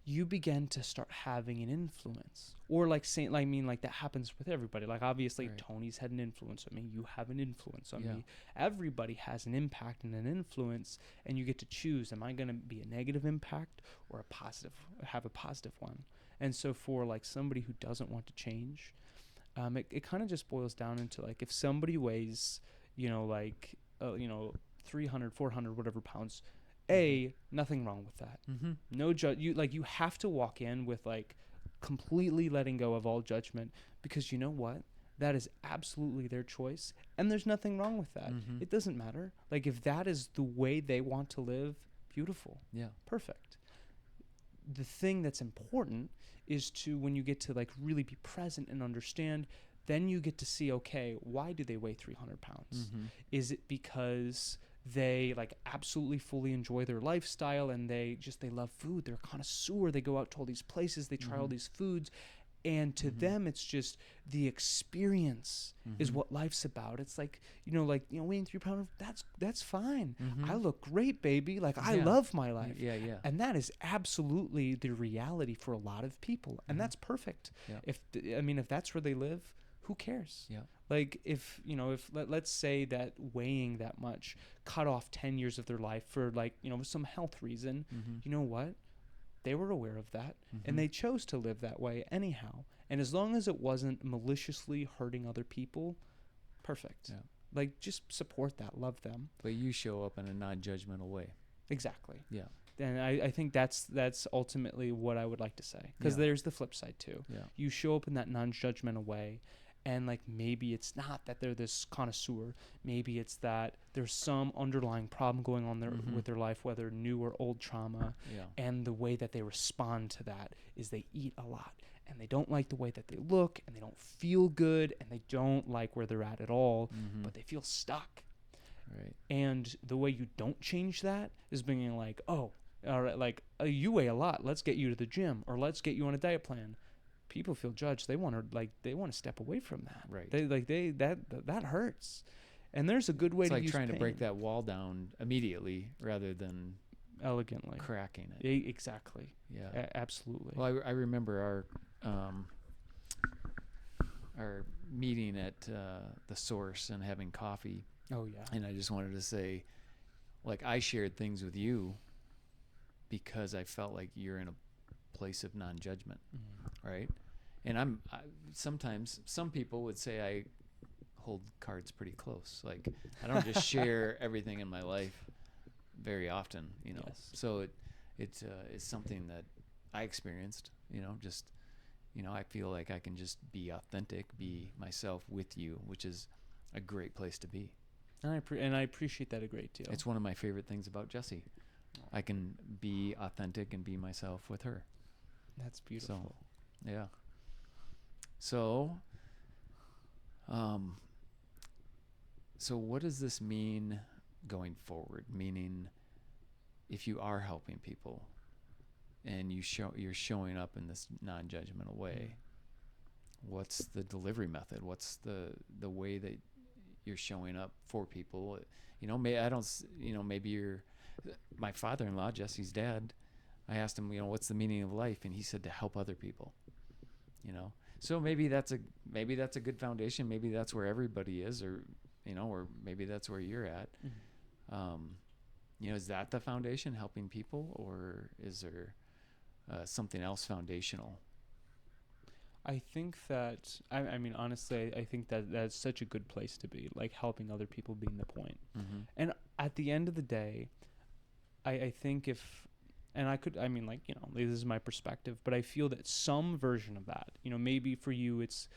B: you begin to start having an influence. Or like saying, I mean, like that happens with everybody. Like obviously Tony's had an influence on me. You have an influence on me. Everybody has an impact and an influence, and you get to choose, am I going to be a negative impact or have a positive one? And so for like somebody who doesn't want to change, it kind of just boils down into like if somebody weighs, 300, 400, whatever pounds, nothing wrong with that. No you have to walk in with like completely letting go of all judgment, because you know what? That is absolutely their choice, and there's nothing wrong with that. It doesn't matter. Like if that is the way they want to live, beautiful. Yeah. Perfect. The thing that's important is to, when you get to like really be present and understand, then you get to see, okay, why do they weigh 300 pounds? Is it because they like absolutely fully enjoy their lifestyle and they love food? They're a connoisseur. They go out to all these places. They try all these foods. And to them, it's just the experience is what life's about. It's like, weighing 3 pounds, that's fine. I look great, baby. Like I love my life. Yeah. And that is absolutely the reality for a lot of people. And that's perfect. If that's where they live, who cares? Yeah. Like if let's say that weighing that much cut off 10 years of their life for like, some health reason, you know what? They were aware of that, and they chose to live that way anyhow. And as long as it wasn't maliciously hurting other people, perfect. Yeah. Like, just support that, love them.
A: But you show up in a non-judgmental way.
B: Exactly. Yeah. And I think that's ultimately what I would like to say, because there's the flip side too. Yeah. You show up in that non-judgmental way, and like maybe it's not that they're this connoisseur. Maybe it's that there's some underlying problem going on there with their life, whether new or old trauma. Yeah. And the way that they respond to that is they eat a lot, and they don't like the way that they look, and they don't feel good, and they don't like where they're at all, but they feel stuck. Right. And the way you don't change that is being like, oh, all right, like you weigh a lot. Let's get you to the gym, or let's get you on a diet plan. People feel judged. They want to step away from that. Right. That hurts. And there's a good way to use
A: trying
B: pain.
A: To break that wall down immediately rather than
B: elegantly
A: cracking it.
B: Exactly. Yeah. Absolutely.
A: Well, I remember our meeting at the Source and having coffee.
B: Oh yeah.
A: And I just wanted to say, like, I shared things with you because I felt like you're in a place of non-judgment, right? And sometimes some people would say I hold cards pretty close. Like I don't just share everything in my life very often, Yes. So it's something that I experienced, I feel like I can just be authentic, be myself with you, which is a great place to be.
B: And I appreciate that a great deal.
A: It's one of my favorite things about Jessie. I can be authentic and be myself with her.
B: That's beautiful.
A: So, yeah. So so what does this mean going forward? Meaning, if you are helping people and you're showing up in this non-judgmental way, what's the delivery method? What's the way that you're showing up for people? Maybe you're my father-in-law, Jesse's dad. I asked him, what's the meaning of life? And he said to help other people, So maybe that's a good foundation. Maybe that's where everybody is, or maybe that's where you're at. Is that the foundation, helping people, or is there something else foundational?
B: I think that, I mean, honestly, I think that that's such a good place to be, like helping other people being the point.
A: Mm-hmm.
B: And at the end of the day, I think this is my perspective, but I feel that some version of that, maybe for you it's,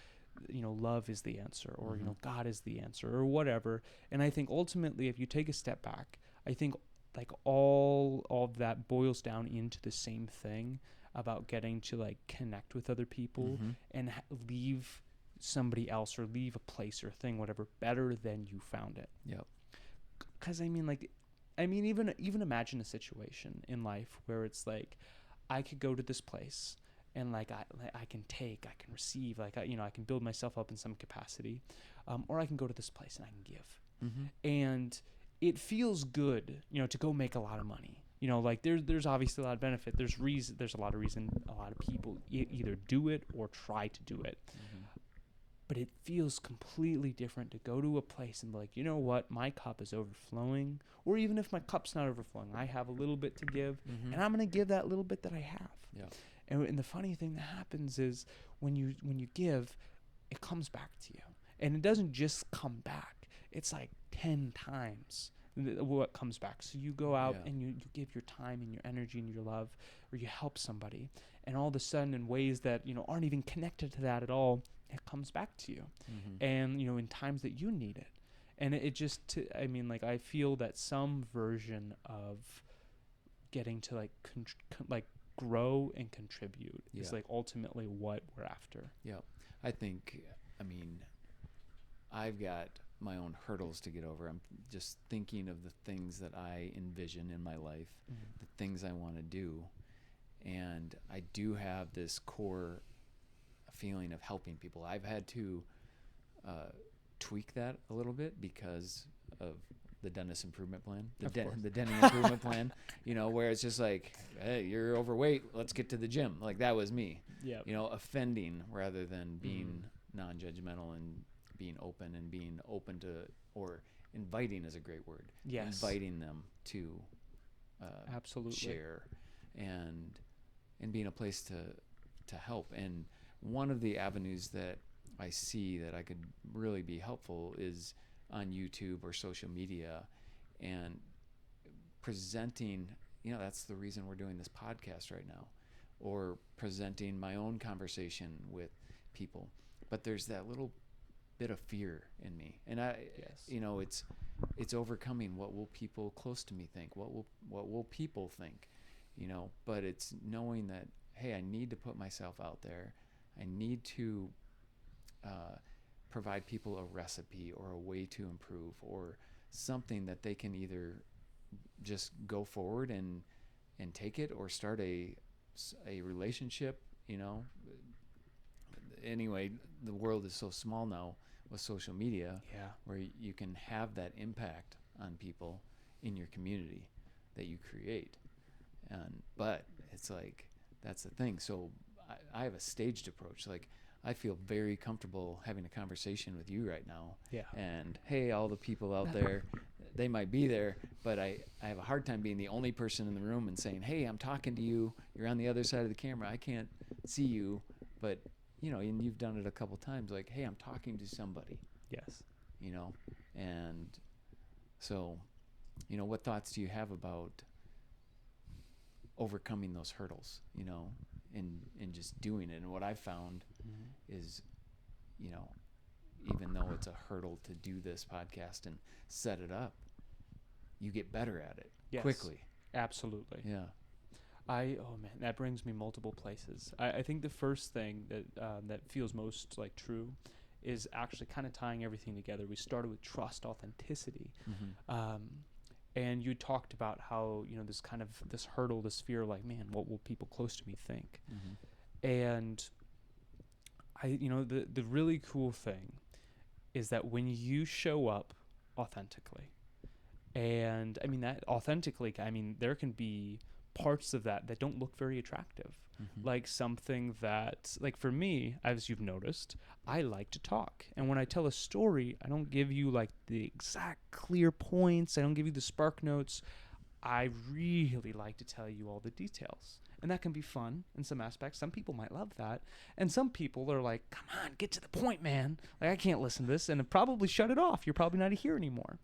B: love is the answer, or, God is the answer, or whatever. And I think ultimately, if you take a step back, I think like all of that boils down into the same thing about getting to like connect with other people and leave somebody else, or leave a place or thing, whatever, better than you found it.
A: Yep.
B: Because even imagine a situation in life where it's like, I could go to this place and like I can receive, like I can build myself up in some capacity, or I can go to this place and I can give, and it feels good, to go make a lot of money. Like there's obviously a lot of benefit. There's a lot of reason a lot of people either do it or try to do it. But it feels completely different to go to a place and be like, you know what, my cup is overflowing. Or even if my cup's not overflowing, I have a little bit to give, and I'm going to give that little bit that I have.
A: Yeah.
B: And the funny thing that happens is when you give, it comes back to you. And it doesn't just come back. It's like 10 times what comes back. So you go out and you give your time and your energy and your love, or you help somebody, and all of a sudden, in ways that aren't even connected to that at all, it comes back to you. And in times that you need it. And I feel that some version of getting to like grow and contribute is like ultimately what we're after.
A: I've got my own hurdles to get over. I'm just thinking of the things that I envision in my life, the things I want to do. And I do have this core feeling of helping people. I've had to tweak that a little bit because of the Dennis improvement plan, the Denny improvement plan, where it's just like, hey, you're overweight, let's get to the gym. Like that was me, offending rather than being non-judgmental and being open to, or inviting is a great word.
B: Yes.
A: Inviting them to
B: absolutely
A: share and being a place to help. And one of the avenues that I see that I could really be helpful is on YouTube or social media, and presenting, that's the reason we're doing this podcast right now, or presenting my own conversation with people. But there's that little bit of fear in me, and it's overcoming what will people close to me think, what will people think, but it's knowing that, hey, I need to put myself out there. I need to provide people a recipe or a way to improve, or something that they can either just go forward and take it, or start a relationship. Anyway, the world is so small now with social media, where you can have that impact on people in your community that you create. But it's like, that's the thing. So I have a staged approach. Like, I feel very comfortable having a conversation with you right now.
B: Yeah.
A: And hey, all the people out there, they might be there, but I have a hard time being the only person in the room and saying, hey, I'm talking to you. You're on the other side of the camera. I can't see you, but and you've done it a couple times, like, hey, I'm talking to somebody.
B: Yes.
A: And so, what thoughts do you have about overcoming those hurdles, and just doing it? And what I've found is, even though it's a hurdle to do this podcast and set it up, you get better at it quickly.
B: Absolutely.
A: Yeah.
B: That brings me multiple places. I think the first thing that feels most like true is actually kind of tying everything together. We started with trust, authenticity. And you talked about how, this hurdle, this fear, like, man, what will people close to me think? And the really cool thing is that when you show up authentically, and I mean that authentically, there can be parts of that don't look very attractive. Like something that, like for me, as you've noticed, I like to talk. And when I tell a story, I don't give you like the exact clear points. I don't give you the spark notes. I really like to tell you all the details. And that can be fun in some aspects. Some people might love that. And some people are like, come on, get to the point, man. Like, I can't listen to this. And probably shut it off. You're probably not here anymore.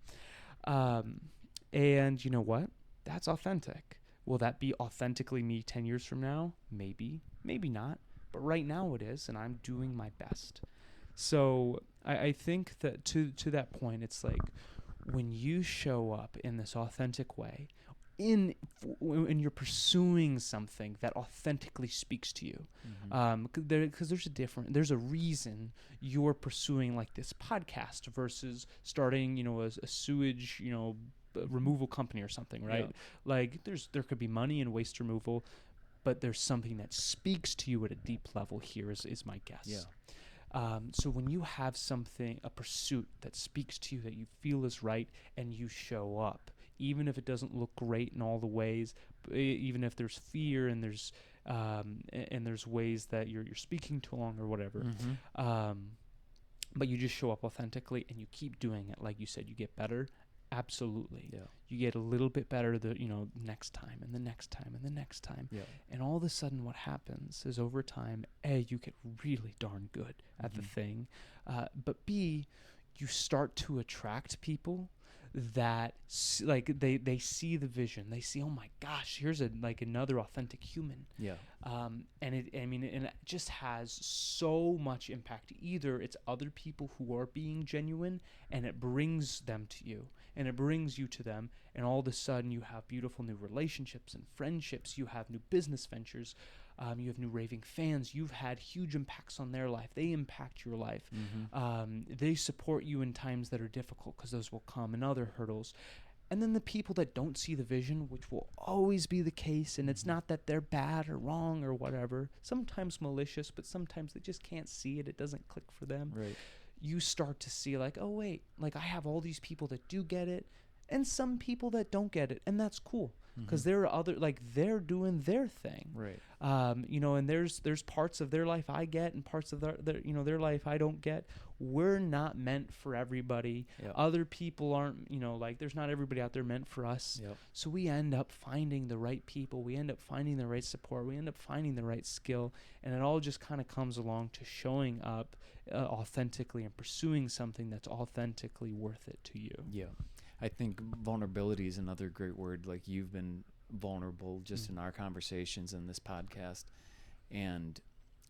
B: And you know what? That's authentic. Will that be authentically me 10 years from now? Maybe, maybe not. But right now it is, and I'm doing my best. So I think that to that point, it's like when you show up in this authentic way, when you're pursuing something that authentically speaks to you, because there's a reason you're pursuing like this podcast versus starting, a sewage, removal company or something, right? Yeah. Like there could be money in waste removal, but there's something that speaks to you at a deep level here is my guess. Yeah. So when you have a pursuit that speaks to you, that you feel is right, and you show up, even if it doesn't look great in all the ways, even if there's fear and there's ways that you're speaking too long or whatever, but you just show up authentically and you keep doing it. Like you said, you get better. Absolutely. Yeah. You get a little bit better next time and the next time and the next time. Yeah. And all of a sudden what happens is over time, A, you get really darn good at the thing. But B, you start to attract people that they see the vision. They see, oh my gosh, here's another authentic human. Yeah. And it just has so much impact. Either it's other people who are being genuine and it brings them to you and it brings you to them, and all of a sudden you have beautiful new relationships and friendships. You have new business ventures. You have new raving fans. You've had huge impacts on their life. They impact your life. They support you in times that are difficult, because those will come, and other hurdles. And then the people that don't see the vision, which will always be the case, and it's not that they're bad or wrong or whatever, sometimes malicious, but sometimes they just can't see it. It doesn't click for them. Right. You start to see like, oh, wait, like I have all these people that do get it and some people that don't get it, and that's cool. Because there are they're doing their thing, right? And there's parts of their life I get, and parts of their life I don't get. We're not meant for everybody. Yep. Other people aren't, there's not everybody out there meant for us. Yep. So we end up finding the right people. We end up finding the right support. We end up finding the right skill, and it all just kind of comes along to showing up authentically and pursuing something that's authentically worth it to you. Yeah.
A: I think vulnerability is another great word. Like, you've been vulnerable just in our conversations in this podcast. And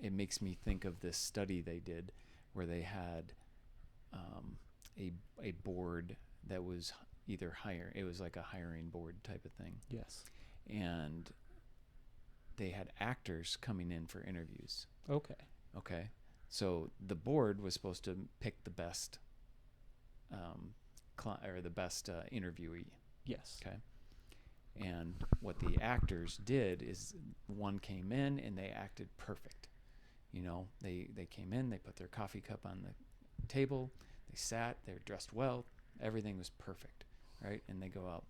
A: it makes me think of this study they did where they had a board that was either it was like a hiring board type of thing. Yes. And they had actors coming in for interviews. Okay. So the board was supposed to pick the best interviewee. Yes. Okay. And what the actors did is one came in and they acted perfect. They came in, they put their coffee cup on the table, they sat, they're dressed well, everything was perfect, right? And they go out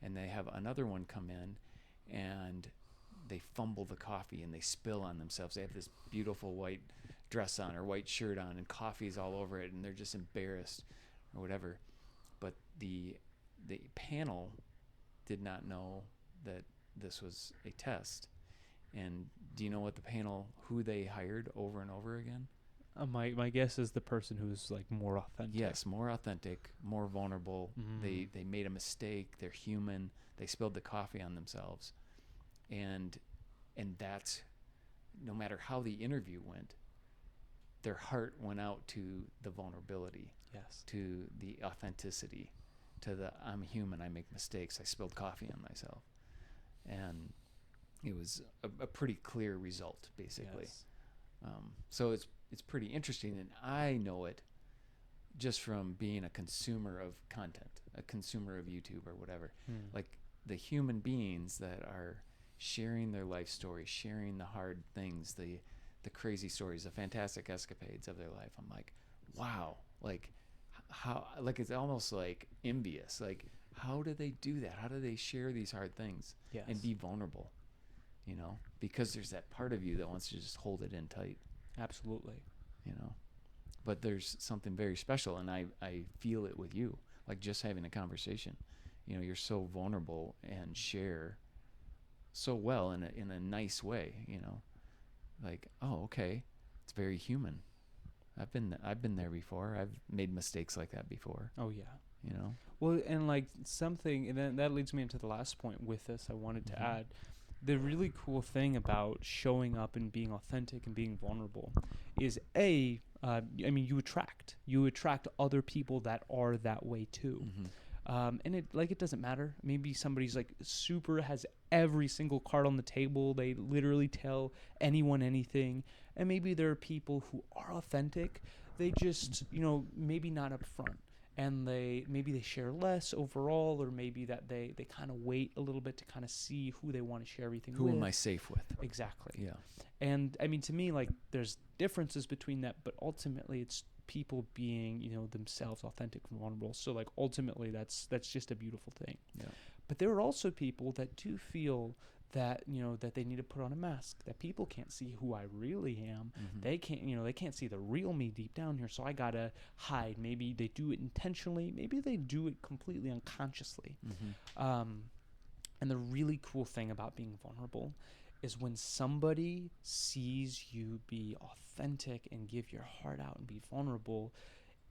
A: and they have another one come in and they fumble the coffee and they spill on themselves. They have this beautiful white dress on or white shirt on and coffee's all over it and they're just embarrassed or whatever. But the panel did not know that this was a test. And do you know what who they hired over and over again?
B: My guess is the person who's like more authentic.
A: Yes, more authentic, more vulnerable. They made a mistake. They're human. They spilled the coffee on themselves. And that's, no matter how the interview went, their heart went out to the vulnerability. Yes. To the authenticity, to the I'm human, I make mistakes, I spilled coffee on myself. And it was a pretty clear result, basically. Yes. So it's pretty interesting, and I know it just from being a consumer of content, a consumer of YouTube or whatever. Like the human beings that are sharing their life story, sharing the hard things, the crazy stories, the fantastic escapades of their life. I'm like, wow, like how, like it's almost like envious. Like, how do they do that? How do they share these hard things and be vulnerable? You know, because there's that part of you that wants to just hold it in tight.
B: Absolutely.
A: You know, but there's something very special, and I feel it with you. Like just having a conversation, you know, you're so vulnerable and share so well in a nice way. You know, like, oh, okay, it's very human. I've been there before. I've made mistakes like that before.
B: Oh yeah.
A: You know.
B: Well, and like something, and then that leads me into the last point with this. I wanted to add the really cool thing about showing up and being authentic and being vulnerable is I mean, you attract other people that are that way too. And it doesn't matter. Maybe somebody's like super has every single card on the table. They literally tell anyone anything. And maybe there are people who are authentic. They just, maybe not up front. And maybe they share less overall, or maybe that they kind of wait a little bit to kind of see who they want to share everything with.
A: Who am I safe with?
B: Exactly.
A: Yeah.
B: And I mean, to me, like there's differences between that, but ultimately it's people being, themselves authentic and vulnerable. So like ultimately that's just a beautiful thing.
A: Yeah.
B: But there are also people that do feel that, that they need to put on a mask, that people can't see who I really am. They can't see the real me deep down here. So I gotta hide. Maybe they do it intentionally. Maybe they do it completely unconsciously. And the really cool thing about being vulnerable is when somebody sees you be authentic and give your heart out and be vulnerable,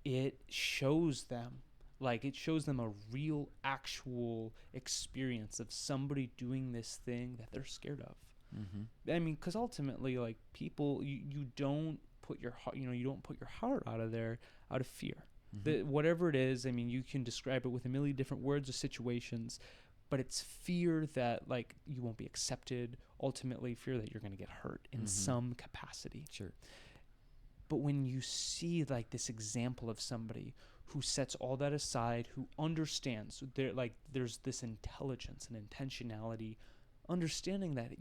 B: it shows them a real actual experience of somebody doing this thing that they're scared of. I mean, because ultimately, like people, you don't put your heart, you don't put your heart out of there out of fear. Whatever it is, I mean, you can describe it with a million different words or situations, but it's fear that like you won't be accepted, ultimately fear that you're going to get hurt in some capacity.
A: Sure.
B: But when you see like this example of somebody who sets all that aside, who understands, there's this intelligence and intentionality, understanding that,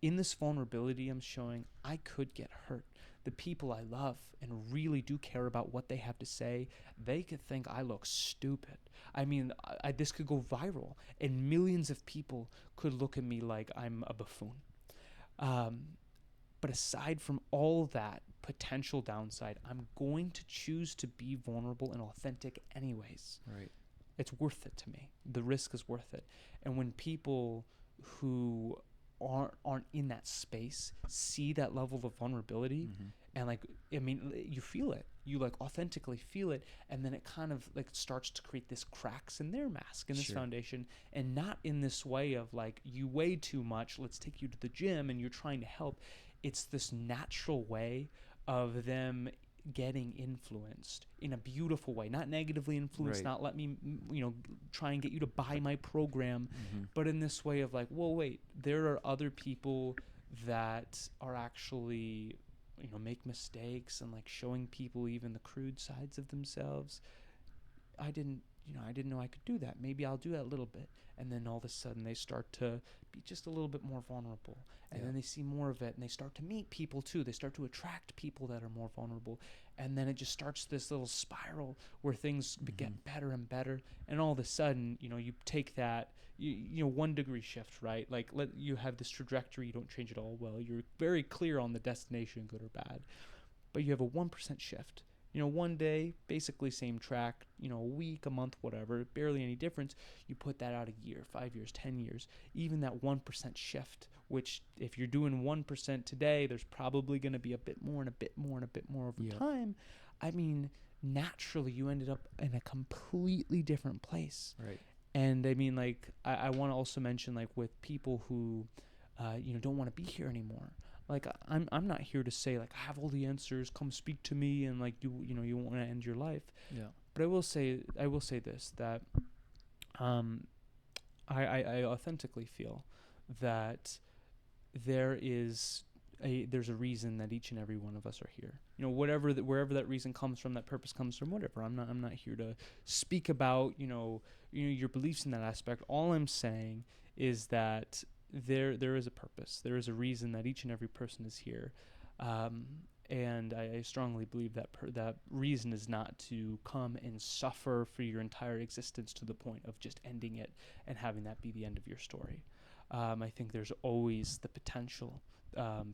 B: in this vulnerability I'm showing, I could get hurt. The people I love and really do care about what they have to say, they could think I look stupid. I mean, this could go viral, and millions of people could look at me like I'm a buffoon. But aside from all that potential downside, I'm going to choose to be vulnerable and authentic anyways.
A: Right.
B: It's worth it to me. The risk is worth it. And when people who aren't in that space see that level of vulnerability, and like, I mean, you feel it. You like authentically feel it, and then it kind of like starts to create this cracks in their mask, in this foundation, and not in this way of like, you weigh too much, let's take you to the gym, and you're trying to help. It's this natural way of them getting influenced in a beautiful way, not negatively influenced, not let me, try and get you to buy my program, but in this way of like, well, wait, there are other people that are actually, make mistakes, and like showing people even the crude sides of themselves. I didn't know I could do that. Maybe I'll do that a little bit. And then all of a sudden they start to be just a little bit more vulnerable. And then they see more of it, and they start to meet people too. They start to attract people that are more vulnerable. And then it just starts this little spiral where things get better and better. And all of a sudden, you take that, 1 degree shift, right? Like you have this trajectory, you don't change it all. Well, you're very clear on the destination, good or bad. But you have a 1% shift. One day, basically same track, a week, a month, whatever, barely any difference. You put that out a year, 5 years, 10 years, even that 1% shift, which if you're doing 1% today, there's probably going to be a bit more and a bit more and a bit more over time. I mean, naturally you ended up in a completely different place.
A: Right.
B: And I mean, like, I want to also mention, like, with people who, don't want to be here anymore. Like, I'm not here to say, like, I have all the answers, come speak to me, and like you want to end your life. Yeah. But I will say this, that I authentically feel that there is there's a reason that each and every one of us are here. You know, wherever that reason comes from, that purpose comes from, whatever. I'm not here to speak about, your beliefs in that aspect. All I'm saying is that there is a purpose. There is a reason that each and every person is here. And I strongly believe that that reason is not to come and suffer for your entire existence to the point of just ending it and having that be the end of your story. I think there's always the potential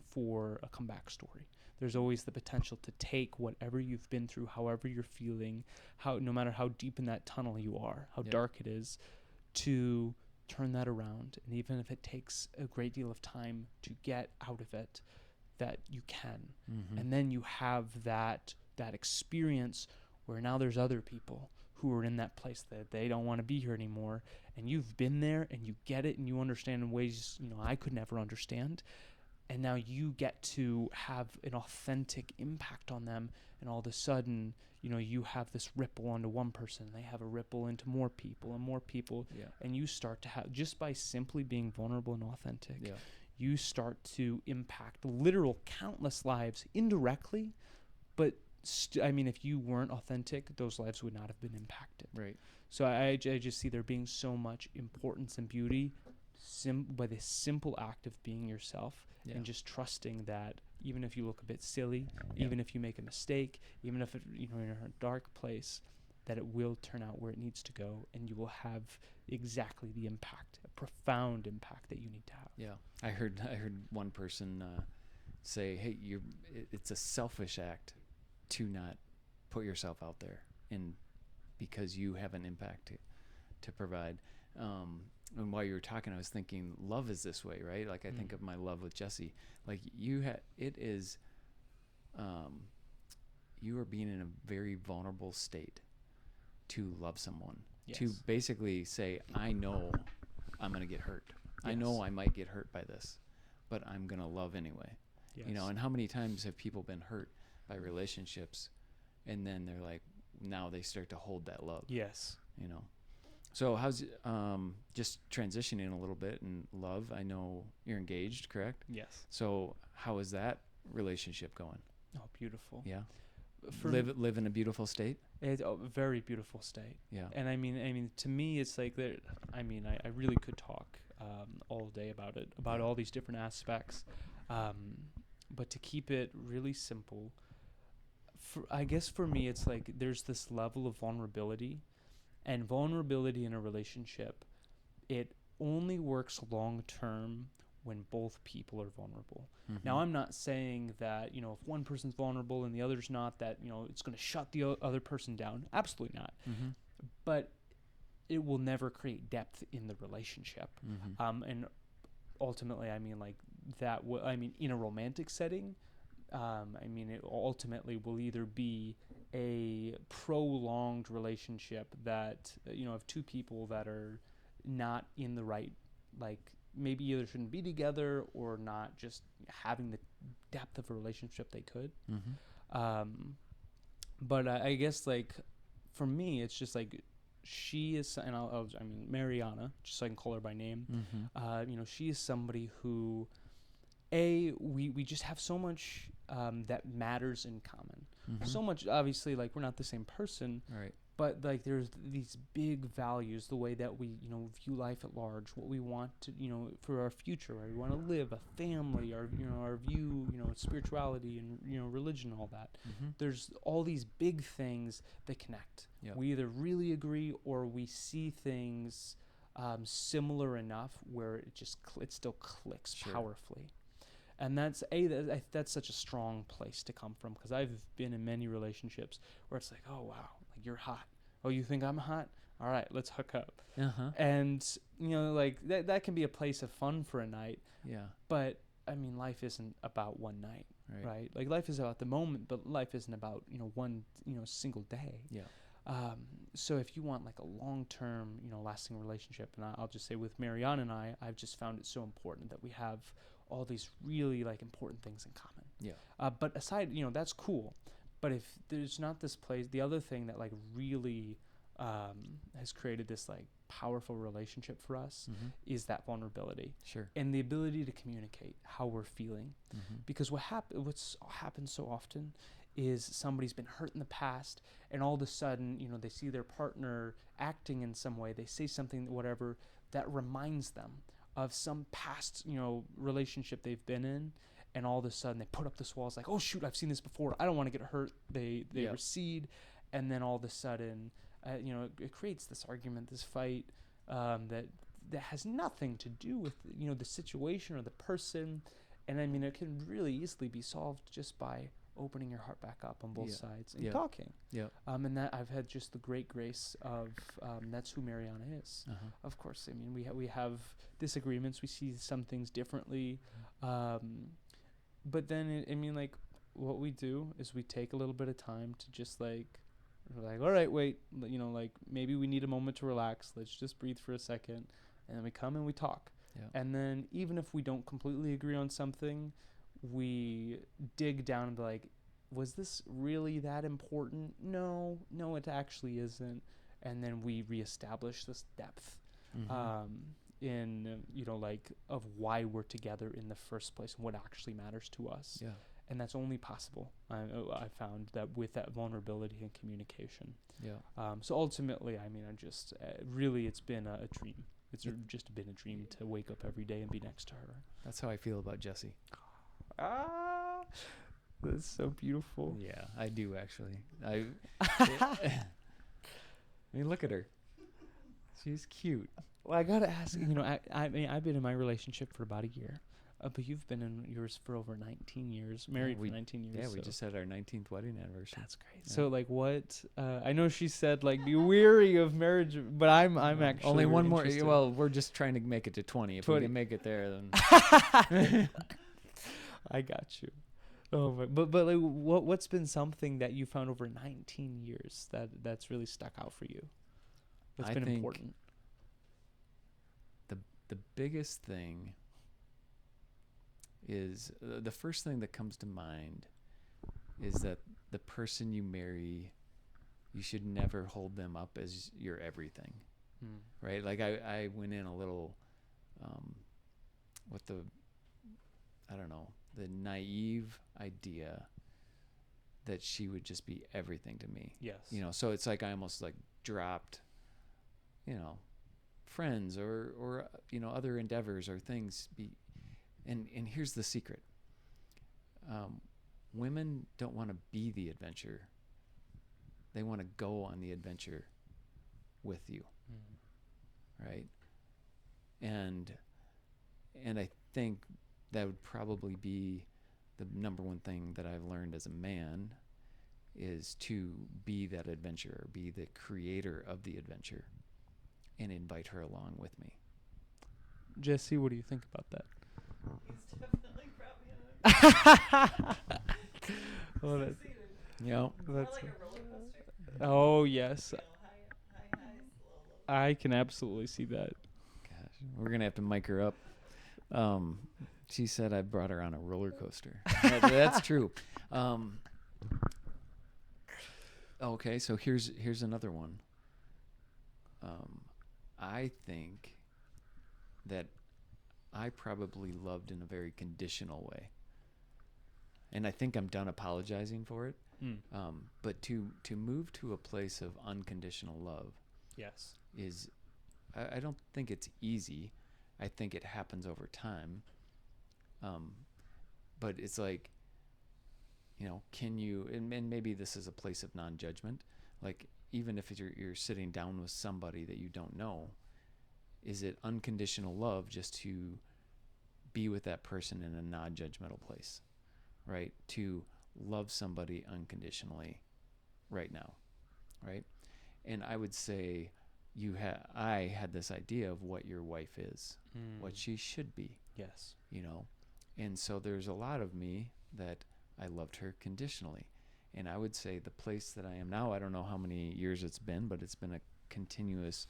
B: for a comeback story. There's always the potential to take whatever you've been through, however you're feeling, no matter how deep in that tunnel you are, how dark it is, to turn that around. And even if it takes a great deal of time to get out of it, that you can. Mm-hmm. And then you have that experience where now there's other people who are in that place that they don't want to be here anymore, and you've been there and you get it and you understand in ways I could never understand, and now you get to have an authentic impact on them, and all of a sudden you have this ripple onto one person, they have a ripple into more people and more people, and you start to have, just by simply being vulnerable and authentic, you start to impact literal countless lives indirectly, but if you weren't authentic, those lives would not have been impacted.
A: Right.
B: So I just see there being so much importance and beauty by the simple act of being yourself, and just trusting that even if you look a bit silly, even if you make a mistake, even if you're in a dark place, that it will turn out where it needs to go, and you will have exactly the impact, a profound impact that you need to have.
A: Yeah, I heard one person say, "Hey, it's a selfish act to not put yourself out there, and because you have an impact to provide." And while you were talking, I was thinking, love is this way, right? Like I think of my love with Jesse. Like you are being in a very vulnerable state to love someone, to basically say, I know I'm going to get hurt. I know I might get hurt by this, but I'm going to love anyway. Yes. And how many times have people been hurt by relationships, and then they're like, now they start to hold that love.
B: Yes.
A: So how's just transitioning a little bit in love? I know you're engaged, correct?
B: Yes.
A: So how is that relationship going?
B: Oh, beautiful.
A: Yeah. Live in a beautiful state?
B: It's a very beautiful state.
A: Yeah.
B: And I mean, to me, it's like that. I really could talk all day about it, about all these different aspects. But to keep it really simple, I guess for me, it's like there's this level of vulnerability, and vulnerability in a relationship, it only works long term when both people are vulnerable. Mm-hmm. Now, I'm not saying that, if one person's vulnerable and the other's not, that, it's going to shut the other person down. Absolutely not. Mm-hmm. But it will never create depth in the relationship. Mm-hmm. And ultimately, in a romantic setting, it ultimately will either be a prolonged relationship that, of two people that are not in the right, maybe either shouldn't be together or not just having the depth of a relationship they could. Mm-hmm. But I guess, for me, it's just she is, and Mariana, just so I can call her by name. Mm-hmm. She is somebody who, we just have so much that matters in common. Mm-hmm. So much, obviously, we're not the same person,
A: right?
B: But there's these big values, the way that we view life at large, what we want to for our future, where we want to live, a family, our view, spirituality and religion, all that. Mm-hmm. There's all these big things that connect. Yep. We either really agree or we see things similar enough where it still clicks powerfully. And that's such a strong place to come from, because I've been in many relationships where it's like, oh wow, you're hot. Oh, you think I'm hot? All right, let's hook up. Uh-huh. And that can be a place of fun for a night. Yeah. But life isn't about one night, right? Life is about the moment, but life isn't about one single day. Yeah. So if you want a long-term lasting relationship, and I'll just say with Marianne and I've just found it so important that we have all these really important things in common. Yeah. But aside, that's cool. But if there's not this place, the other thing that really has created this powerful relationship for us is that vulnerability.
A: Sure.
B: And the ability to communicate how we're feeling. Because what's happened so often is somebody's been hurt in the past, and all of a sudden, they see their partner acting in some way, they say something, whatever, that reminds them of some past, relationship they've been in, and all of a sudden they put up this wall. It's like, oh shoot, I've seen this before, I don't want to get hurt. They recede, and then all of a sudden, it creates this argument, this fight, that has nothing to do with, the situation or the person. And I mean, it can really easily be solved just by opening your heart back up on both sides and talking. And that I've had just the great grace of, that's who Mariana is. Of course, I mean, we have disagreements, we see some things differently, but then what we do is we take a little bit of time to just we're like, all right, wait, maybe we need a moment to relax, let's just breathe for a second, and then we come and we talk. And then even if we don't completely agree on something, we dig down and be like, was this really that important? No, it actually isn't. And then we reestablish this depth in, of why we're together in the first place and what actually matters to us. And that's only possible, I found, that with that vulnerability and communication. So ultimately, I mean, really, it's been a dream. It's just been a dream to wake up every day and be next to her.
A: That's how I feel about Jessie.
B: That's so beautiful.
A: Yeah, I do actually. I mean, look at her. She's cute.
B: Well, I gotta ask. I mean, I've been in my relationship for about a year, but you've been in yours for over 19 years, married for 19 years.
A: Yeah, we just had our 19th wedding anniversary.
B: That's great. Yeah. So, what? I know she said be weary of marriage, but I'm actually
A: only one more.
B: Interested.
A: Well, we're just trying to make it to 20. If we can make it there, then
B: I got you. Oh, but what's been something that you found over 19 years that's really stuck out for you? What's been important?
A: The biggest thing is the first thing that comes to mind is that the person you marry, you should never hold them up as your everything, right? Like I went in a little with the naive idea that she would just be everything to me.
B: Yes.
A: So it's like I almost dropped, friends or other endeavors or things. And here's the secret. Women don't want to be the adventure. They want to go on the adventure with you. Right? And I think that would probably be the number one thing that I've learned as a man, is to be that adventurer, be the creator of the adventure, and invite her along with me.
B: Jesse, what do you think about that?
C: He's definitely brought me on.
B: Well, that's
A: that's
C: like a roller coaster.
B: Oh yes,
C: High highs, low lows.
B: I can absolutely see that.
A: Gosh, we're gonna have to mic her up. She said I brought her on a roller coaster. That's true. Okay, so here's another one. I think that I probably loved in a very conditional way, and I think I'm done apologizing for it. But to move to a place of unconditional love,
B: Yes.
A: is I don't think it's easy. I think it happens over time. But it's like, can you, and maybe this is a place of non-judgment, even if you're sitting down with somebody that you don't know, is it unconditional love just to be with that person in a non-judgmental place, right? To love somebody unconditionally right now, right? And I would say I had this idea of what your wife is, what she should be.
B: Yes.
A: And so there's a lot of me that I loved her conditionally. And I would say the place that I am now, I don't know how many years it's been, but it's been a continuous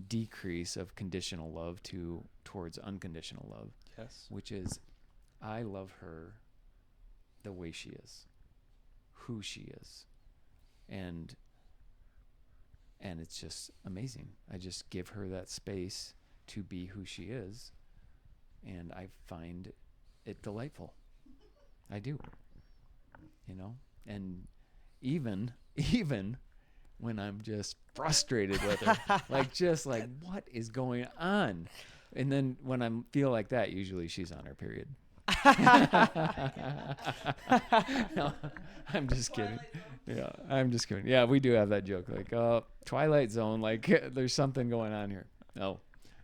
A: decrease of conditional love towards unconditional love.
B: Yes.
A: Which is, I love her the way she is, who she is. And And it's just amazing. I just give her that space to be who she is, and I find it delightful. I do. And even when I'm just frustrated with her, like what is going on? And then when I feel like that, usually she's on her period. No, I'm just kidding. Yeah, I'm just kidding. Yeah, we do have that joke, like, Twilight Zone, like there's something going on here. Oh,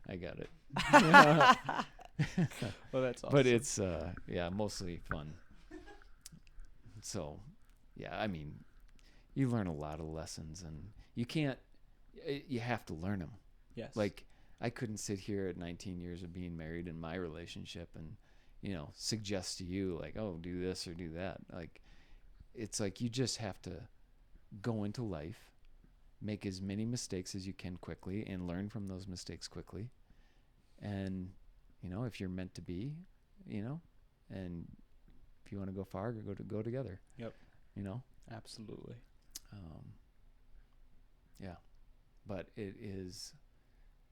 A: I got it.
B: Well, that's awesome.
A: But it's mostly fun. So, yeah, I mean, you learn a lot of lessons, and you have to learn them.
B: Yes.
A: Like, I couldn't sit here at 19 years of being married in my relationship and, suggest to you, like, oh, do this or do that. Like, it's like you just have to go into life, make as many mistakes as you can quickly, and learn from those mistakes quickly. And, if you're meant to be, and if you want to go far, go together.
B: Yep. Absolutely.
A: Yeah. But it is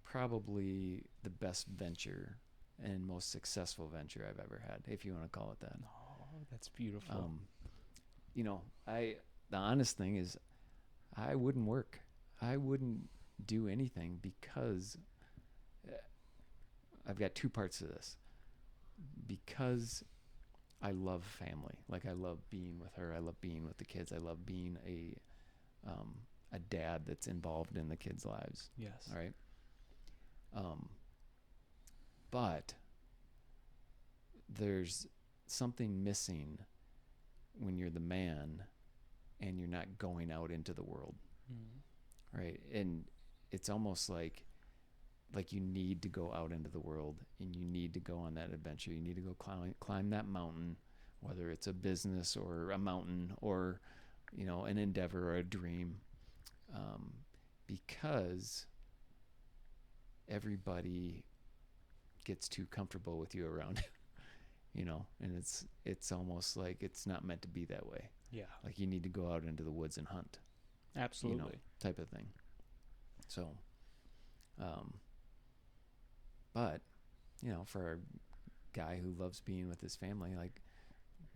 A: probably the best venture and most successful venture I've ever had, if you want to call it that.
B: Oh, that's beautiful.
A: The honest thing is, I wouldn't work. I wouldn't do anything, because I've got two parts to this. Because I love family. Like, I love being with her. I love being with the kids. I love being a dad that's involved in the kids' lives.
B: Yes.
A: All right. But there's something missing when you're the man and you're not going out into the world. Right? And it's almost like you need to go out into the world, and you need to go on that adventure. You need to go climb that mountain, whether it's a business or a mountain or, an endeavor or a dream, because everybody gets too comfortable with you around, and it's almost like it's not meant to be that way.
B: Yeah. Like,
A: you need to go out into the woods and hunt.
B: Absolutely.
A: Type of thing. So, but, for a guy who loves being with his family, like,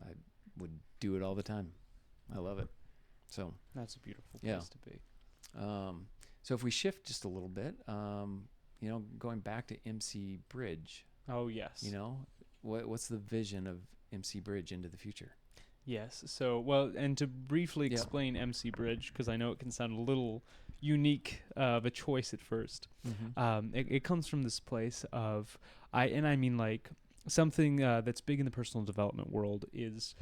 A: I would do it all the time. I love it. So
B: that's a beautiful place to be.
A: So if we shift just a little bit, going back to MC Bridge.
B: Oh, yes.
A: What's the vision of MC Bridge into the future?
B: Yes. So, well, and to briefly explain MC Bridge, because I know it can sound a little unique of a choice at first. Mm-hmm. It comes from this place of, I mean, like, something that's big in the personal development world is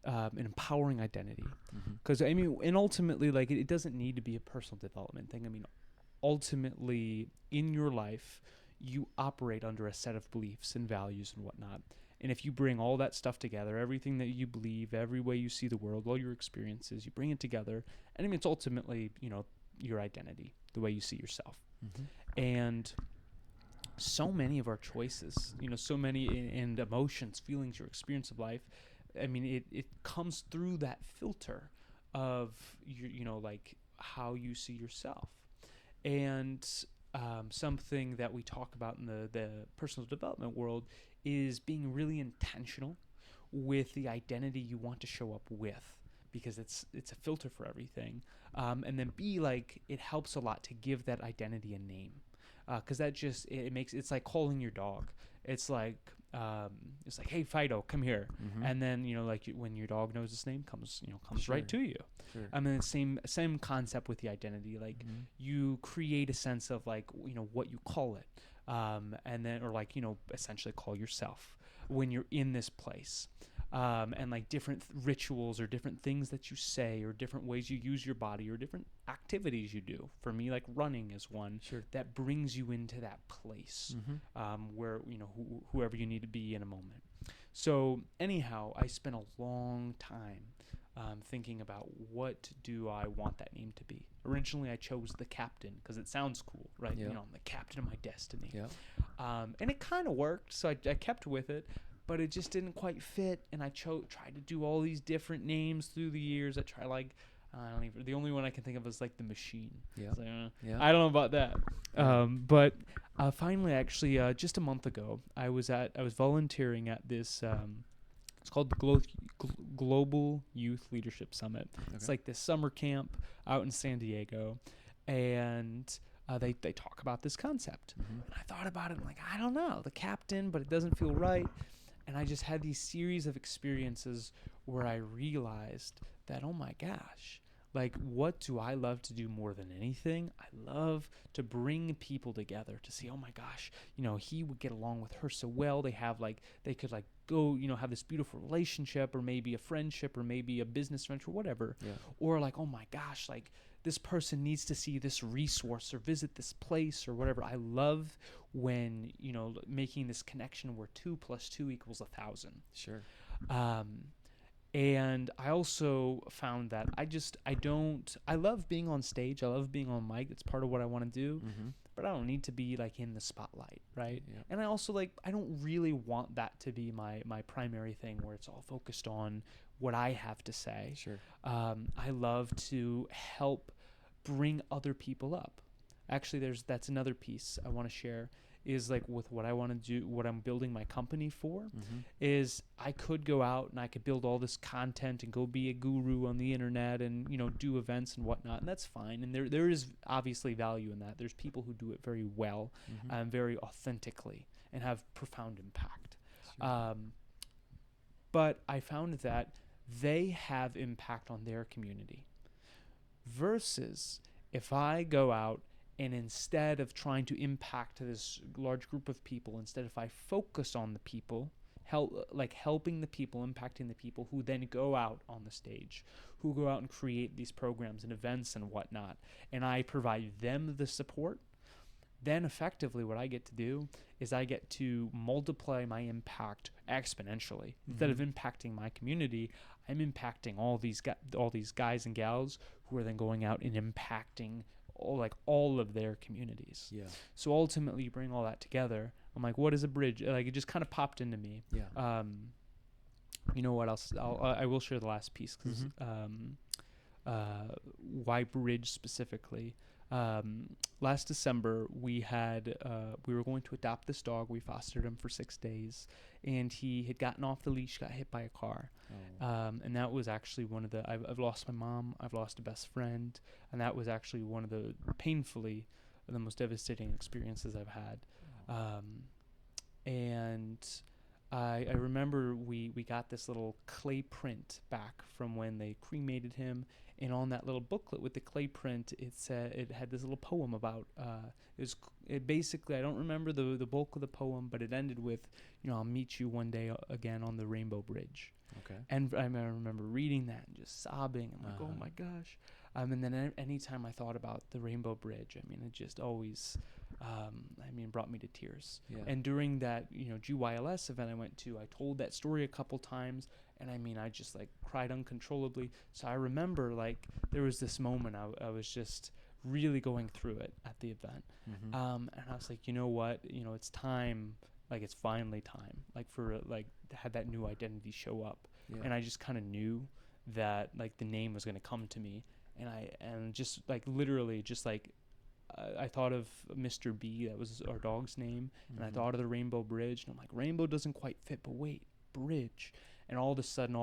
B: an empowering identity. Because, I mean, and ultimately, like, it doesn't need to be a personal development thing. I mean, ultimately, in your life, you operate under a set of beliefs and values and whatnot. And if you bring all that stuff together, everything that you believe, every way you see the world, all your experiences, you bring it together. And I mean, it's ultimately, your identity, the way you see yourself. Mm-hmm. And so many of our choices, so many and emotions, feelings, your experience of life, I mean, it comes through that filter of, like how you see yourself. And something that we talk about in the personal development world is being really intentional with the identity you want to show up with, because it's a filter for everything. And then B, like, it helps a lot to give that identity a name, because that just it's like calling your dog. It's like hey, Fido, come here. Mm-hmm. And then like when your dog knows its name, comes
A: Sure.
B: right to you.
A: Sure.
B: I mean, same concept with the identity. Like, mm-hmm. you create a sense of, like, what you call it, and then, or like, essentially call yourself when you're in this place. And like different rituals or different things that you say or different ways you use your body or different activities you do. For me, like running is one that brings you into that place, where, whoever you need to be in a moment. So anyhow, I spent a long time thinking about what do I want that name to be. Originally, I chose the captain because it sounds cool, right?
A: Yep.
B: I'm the captain of my destiny.
A: Yep.
B: And it kind of worked, so I kept with it. But it just didn't quite fit, and I tried to do all these different names through the years. I tried, like, I don't even. The only one I can think of is like The Machine.
A: Yeah.
B: It's like,
A: Yeah.
B: I don't know about that. But finally, actually, just a month ago, I was volunteering at this. It's called the Global Youth Leadership Summit.
A: Okay.
B: It's like this summer camp out in San Diego, and they talk about this concept.
A: Mm-hmm.
B: And I thought about it. I'm like, I don't know, the captain, but it doesn't feel right. And I just had these series of experiences where I realized that, oh my gosh, like, what do I love to do more than anything? I love to bring people together to see, oh my gosh, he would get along with her so well. They could go, have this beautiful relationship, or maybe a friendship, or maybe a business venture, whatever.
A: Yeah.
B: Or like, oh my gosh, like, this person needs to see this resource or visit this place or whatever. I love when, making this connection where 2 + 2 = 1,000.
A: Sure.
B: And I also found that I love being on stage. I love being on mic. It's part of what I want to do,
A: Mm-hmm.
B: but I don't need to be like in the spotlight, right?
A: Yeah.
B: And I also I don't really want that to be my primary thing where it's all focused on what I have to say.
A: Sure.
B: I love to help bring other people up. Actually, that's another piece I want to share is like with what I want to do, what I'm building my company for,
A: Mm-hmm.
B: is I could go out and I could build all this content and go be a guru on the internet and, do events and whatnot. And that's fine. And there is obviously value in that. There's people who do it very well,
A: Mm-hmm.
B: very authentically, and have profound impact.
A: Sure.
B: But I found that they have impact on their community versus if I go out and instead of trying to impact this large group of people, instead if I focus on the people, helping the people, impacting the people who then go out on the stage, who go out and create these programs and events and whatnot, and I provide them the support, then effectively what I get to do is I get to multiply my impact exponentially. Instead of impacting my community, I'm impacting all these guys and gals who are then going out and impacting all of their communities.
A: Yeah.
B: So ultimately, you bring all that together. I'm like, what is a bridge? Like, it just kind of popped into me.
A: Yeah.
B: You know what else? I will share the last piece because why bridge specifically? Last December we were going to adopt this dog. We fostered him for 6 days, and he had gotten off the leash, got hit by a car. And that was actually one of the I've lost my mom, I've lost a best friend, and that was actually one of the painfully the most devastating experiences I've had. And I remember we got this little clay print back from when they cremated him, and on that little booklet with the clay print, it had this little poem about it basically, I don't remember the bulk of the poem, but it ended with, I'll meet you one day again on the Rainbow Bridge.
A: Okay.
B: And I remember reading that and just sobbing. I'm like, oh my gosh. And then anytime I thought about the Rainbow Bridge, it just always, brought me to tears.
A: Yeah.
B: And during that, GYLS event I went to, I told that story a couple times, and I just cried uncontrollably. So I remember there was this moment I was just really going through it at the event.
A: Mm-hmm.
B: And I was like, you know what, it's time. It's finally time, to have that new identity show up.
A: Yeah.
B: And I just kind of knew that, the name was going to come to me. And just, literally, just, I thought of Mr. B, that was our dog's name, and I thought of the Rainbow Bridge, and I'm like, rainbow doesn't quite fit, but wait, bridge. And all of a sudden,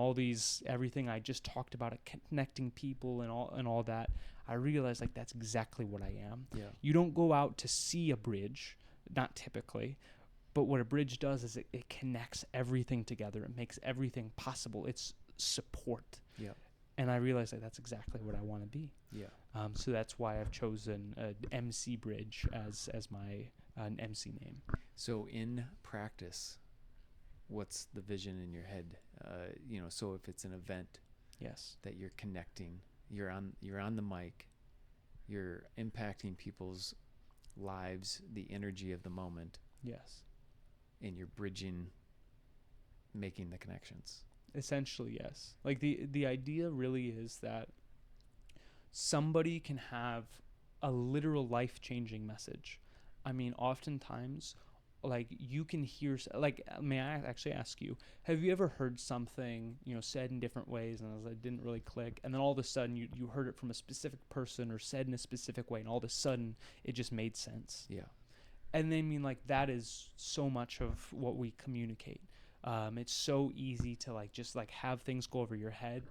B: everything I just talked about, connecting people and all that, I realized, that's exactly what I am.
A: Yeah.
B: You don't go out to see a bridge, not typically. But what a bridge does is it connects everything together. It makes everything possible. It's support.
A: Yeah.
B: And I realized that's exactly what I want to be.
A: Yeah.
B: So that's why I've chosen MC Bridge as my MC name.
A: So in practice, what's the vision in your head? So if it's an event,
B: Yes.
A: that you're connecting, you're on the mic, you're impacting people's lives, the energy of the moment,
B: Yes.
A: and you're bridging, making the connections.
B: Essentially, yes. The idea really is that somebody can have a literal life-changing message. Oftentimes, like you can hear like, may I actually ask you, have you ever heard something, you know, said in different ways and it didn't really click, and then all of a sudden you heard it from a specific person or said in a specific way, and all of a sudden it just made sense?
A: Yeah.
B: And I mean, like, that is so much of what we communicate. It's so easy to like just like have things go over your head,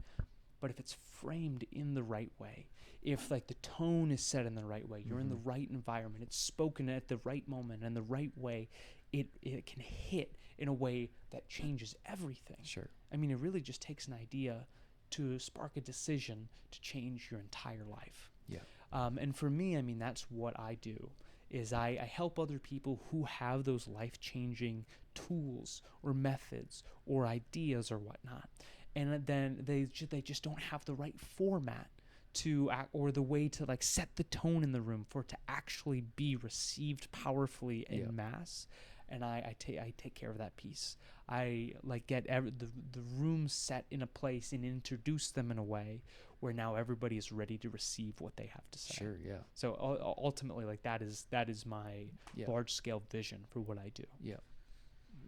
B: but if it's framed in the right way, if like the tone is set in the right way, you're in the right environment, it's spoken at the right moment and the right way, it can hit in a way that changes everything.
A: Sure.
B: I mean, it really just takes an idea to spark a decision to change your entire life.
A: Yeah.
B: And for me, I mean, that's what I do. Is I help other people who have those life-changing tools or methods or ideas or whatnot, and then they just don't have the right format to act, or the way to like set the tone in the room for it to actually be received powerfully in mass. And I take care of that piece. I like get the room set in a place and introduce them in a way where now everybody is ready to receive what they have to say.
A: Sure, yeah.
B: So ultimately, like that is my large scale vision for what I do.
A: Yeah.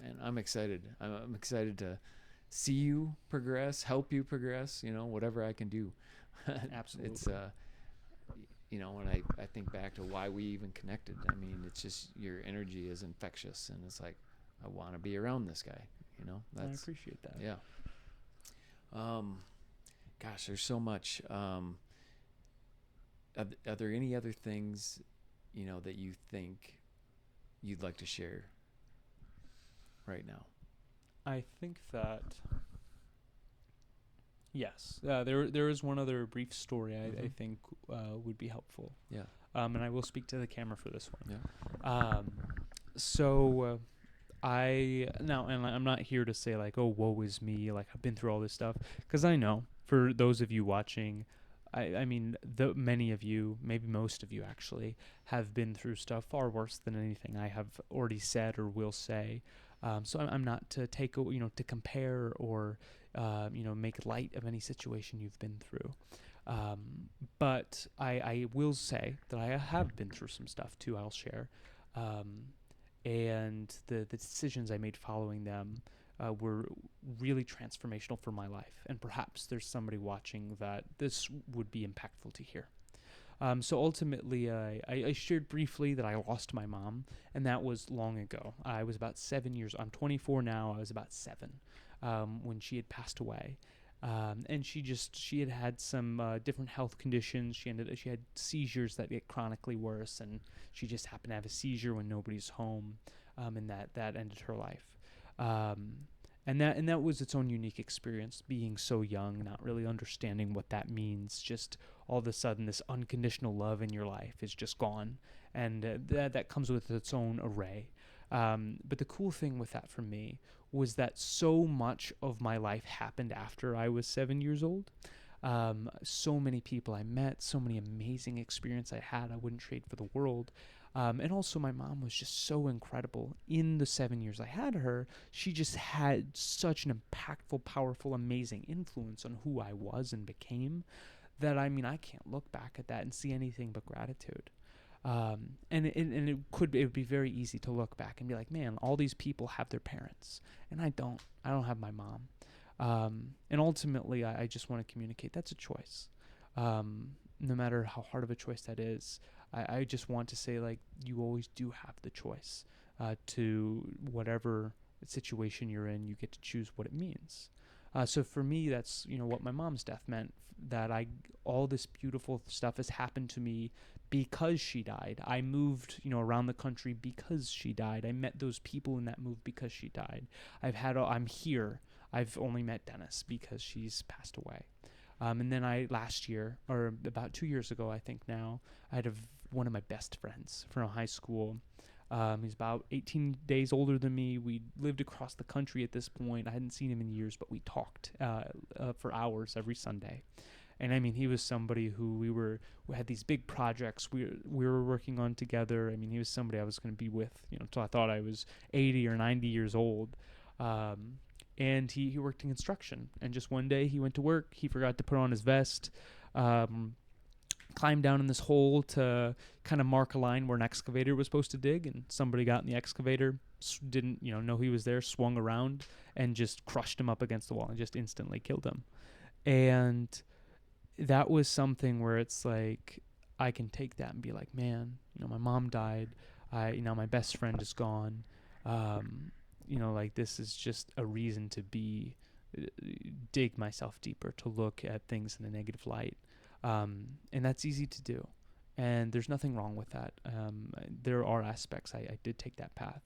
A: And I'm excited. I'm excited to see you progress, help you progress, you know, whatever I can do.
B: Absolutely.
A: It's you know, when I think back to why we even connected, I mean, it's just your energy is infectious, and it's like, I want to be around this guy, you know.
B: I appreciate that.
A: Yeah. Gosh, there's so much. Are there any other things, you know, that you think you'd like to share right now?
B: I think that yes, there is one other brief story I think would be helpful.
A: Yeah.
B: And I will speak to the camera for this one.
A: Yeah.
B: So I'm not here to say like, oh, woe is me, like I've been through all this stuff, because I know for those of you watching, I mean, many of you, maybe most of you actually, have been through stuff far worse than anything I have already said or will say. So I'm not to take, to compare or, make light of any situation you've been through. But I will say that I have been through some stuff too, I'll share. And the decisions I made following them were really transformational for my life. And perhaps there's somebody watching that this would be impactful to hear. So ultimately, I shared briefly that I lost my mom, and that was long ago. I was about 7 years. I'm 24 now. I was about 7 when she had passed away. And she had some different health conditions. She had seizures that get chronically worse, and she just happened to have a seizure when nobody's home, and that ended her life. And that was its own unique experience, being so young, not really understanding what that means. Just all of a sudden, this unconditional love in your life is just gone, and that comes with its own array. But the cool thing with that for me was that so much of my life happened after I was 7 years old. So many people I met, so many amazing experiences I had, I wouldn't trade for the world. And also my mom was just so incredible. In the 7 years I had her, she just had such an impactful, powerful, amazing influence on who I was and became that, I mean, I can't look back at that and see anything but gratitude. And it would be very easy to look back and be like, man, all these people have their parents, and I don't have my mom. And ultimately, I just want to communicate that's a choice. No matter how hard of a choice that is, I just want to say, like, you always do have the choice to whatever situation you're in, you get to choose what it means. So for me, that's, what my mom's death meant, that all this beautiful stuff has happened to me because she died. I moved, around the country because she died. I met those people in that move because she died. I'm here. I've only met Dennis because she's passed away. And then last year, or about 2 years ago, I think now, I had one of my best friends from high school. He's about 18 days older than me. We lived across the country at this point. I hadn't seen him in years, but we talked for hours every Sunday. And I mean, he was somebody who we had these big projects we were working on together. I mean, he was somebody I was going to be with, until I thought I was 80 or 90 years old. And he worked in construction. And just one day he went to work. He forgot to put on his vest. climbed down in this hole to kind of mark a line where an excavator was supposed to dig, and somebody got in the excavator, didn't know he was there, swung around and just crushed him up against the wall and just instantly killed him. And that was something where it's like I can take that and be like, man, my mom died, my best friend is gone, like this is just a reason to dig myself deeper, to look at things in a negative light. And that's easy to do. And there's nothing wrong with that. There are aspects I did take that path.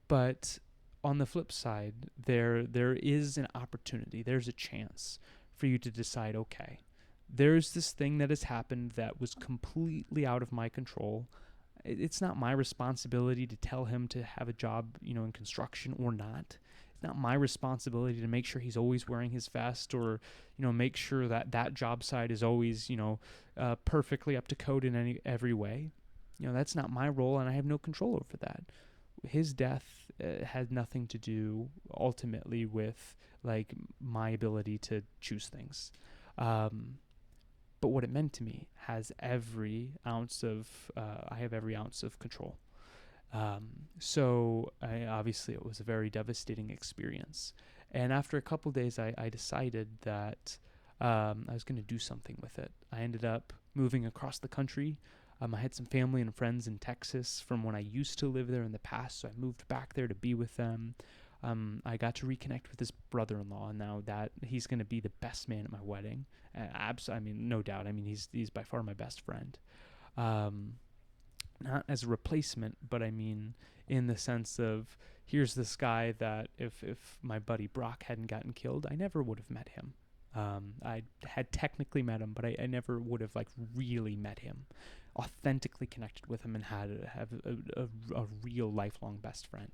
B: But on the flip side, there is an opportunity. There's a chance for you to decide, okay, there's this thing that has happened that was completely out of my control. It's not my responsibility to tell him to have a job, in construction or not. It's not my responsibility to make sure he's always wearing his vest, or, make sure that job site is always, perfectly up to code in every way. That's not my role, and I have no control over that. His death had nothing to do ultimately with like my ability to choose things. But what it meant to me has every ounce of, I have every ounce of control. So obviously it was a very devastating experience. And after a couple days, I decided that I was going to do something with it. I ended up moving across the country. I had some family and friends in Texas from when I used to live there in the past, so I moved back there to be with them. I got to reconnect with his brother-in-law, and now that he's going to be the best man at my wedding. No doubt. He's by far my best friend. Not as a replacement, but in the sense of, here's this guy that if my buddy Brock hadn't gotten killed, I never would have met him. I had technically met him, but I never would have really met him, authentically connected with him, and have a real lifelong best friend.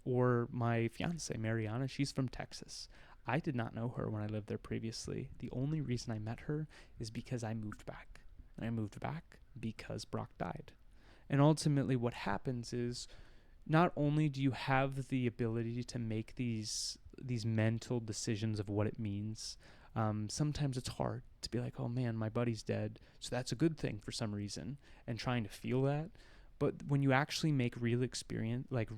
B: Or my fiance, Mariana, she's from Texas. I did not know her when I lived there previously. The only reason I met her is because I moved back. And I moved back because Brock died. And ultimately what happens is, not only do you have the ability to make these mental decisions of what it means, sometimes it's hard to be like, oh man, my buddy's dead, so that's a good thing for some reason, and trying to feel that. But when you actually make real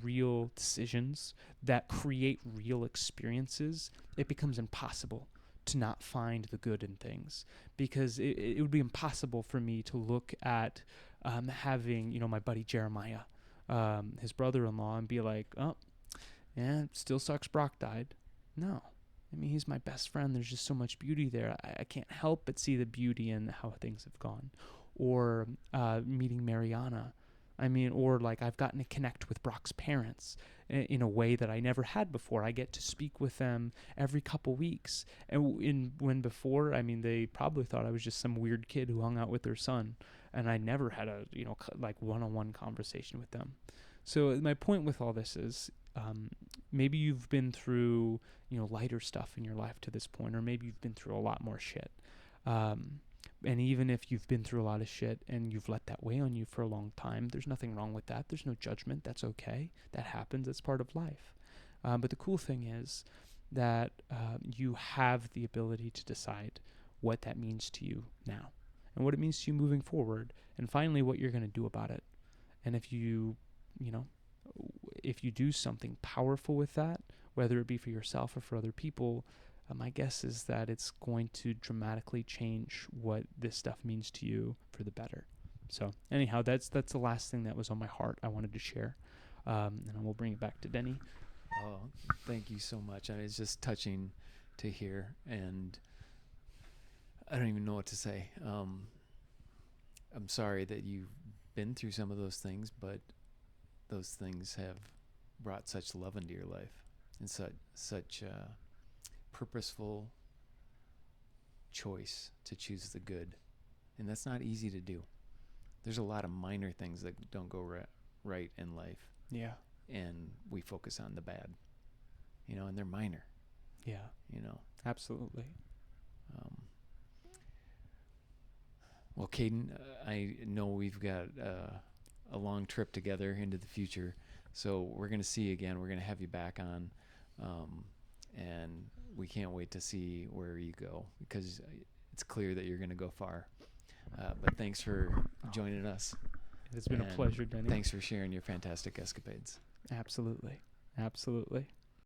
B: real decisions that create real experiences, it becomes impossible to not find the good in things, because it would be impossible for me to look at having my buddy Jeremiah, his brother-in-law, and be like, oh yeah, it still sucks Brock died. No, he's my best friend. There's just so much beauty there. I can't help but see the beauty in how things have gone. Or meeting Mariana, or I've gotten to connect with Brock's parents in a way that I never had before. I get to speak with them every couple weeks. And when before, they probably thought I was just some weird kid who hung out with their son, and I never had a, one-on-one conversation with them. So my point with all this is, maybe you've been through, lighter stuff in your life to this point, or maybe you've been through a lot more shit. And even if you've been through a lot of shit and you've let that weigh on you for a long time, there's nothing wrong with that. There's no judgment. That's okay. That happens. That's part of life. But the cool thing is that you have the ability to decide what that means to you now, and what it means to you moving forward, and finally what you're going to do about it. And if you do something powerful with that, whether it be for yourself or for other people, my guess is that it's going to dramatically change what this stuff means to you for the better. So anyhow, that's the last thing that was on my heart I wanted to share. And I will bring it back to Denny.
A: Oh, thank you so much. It's just touching to hear, and I don't even know what to say. I'm sorry that you've been through some of those things, but those things have brought such love into your life, and such purposeful choice to choose the good. And that's not easy to do. There's a lot of minor things that don't go right in life.
B: Yeah.
A: And we focus on the bad, and they're minor.
B: Yeah. Absolutely.
A: Well, Caden, I know we've got a long trip together into the future, so we're going to see you again. We're going to have you back on, and we can't wait to see where you go, because it's clear that you're going to go far. But thanks for joining us.
B: It's been a pleasure, Denny.
A: Thanks for sharing your fantastic escapades.
B: Absolutely.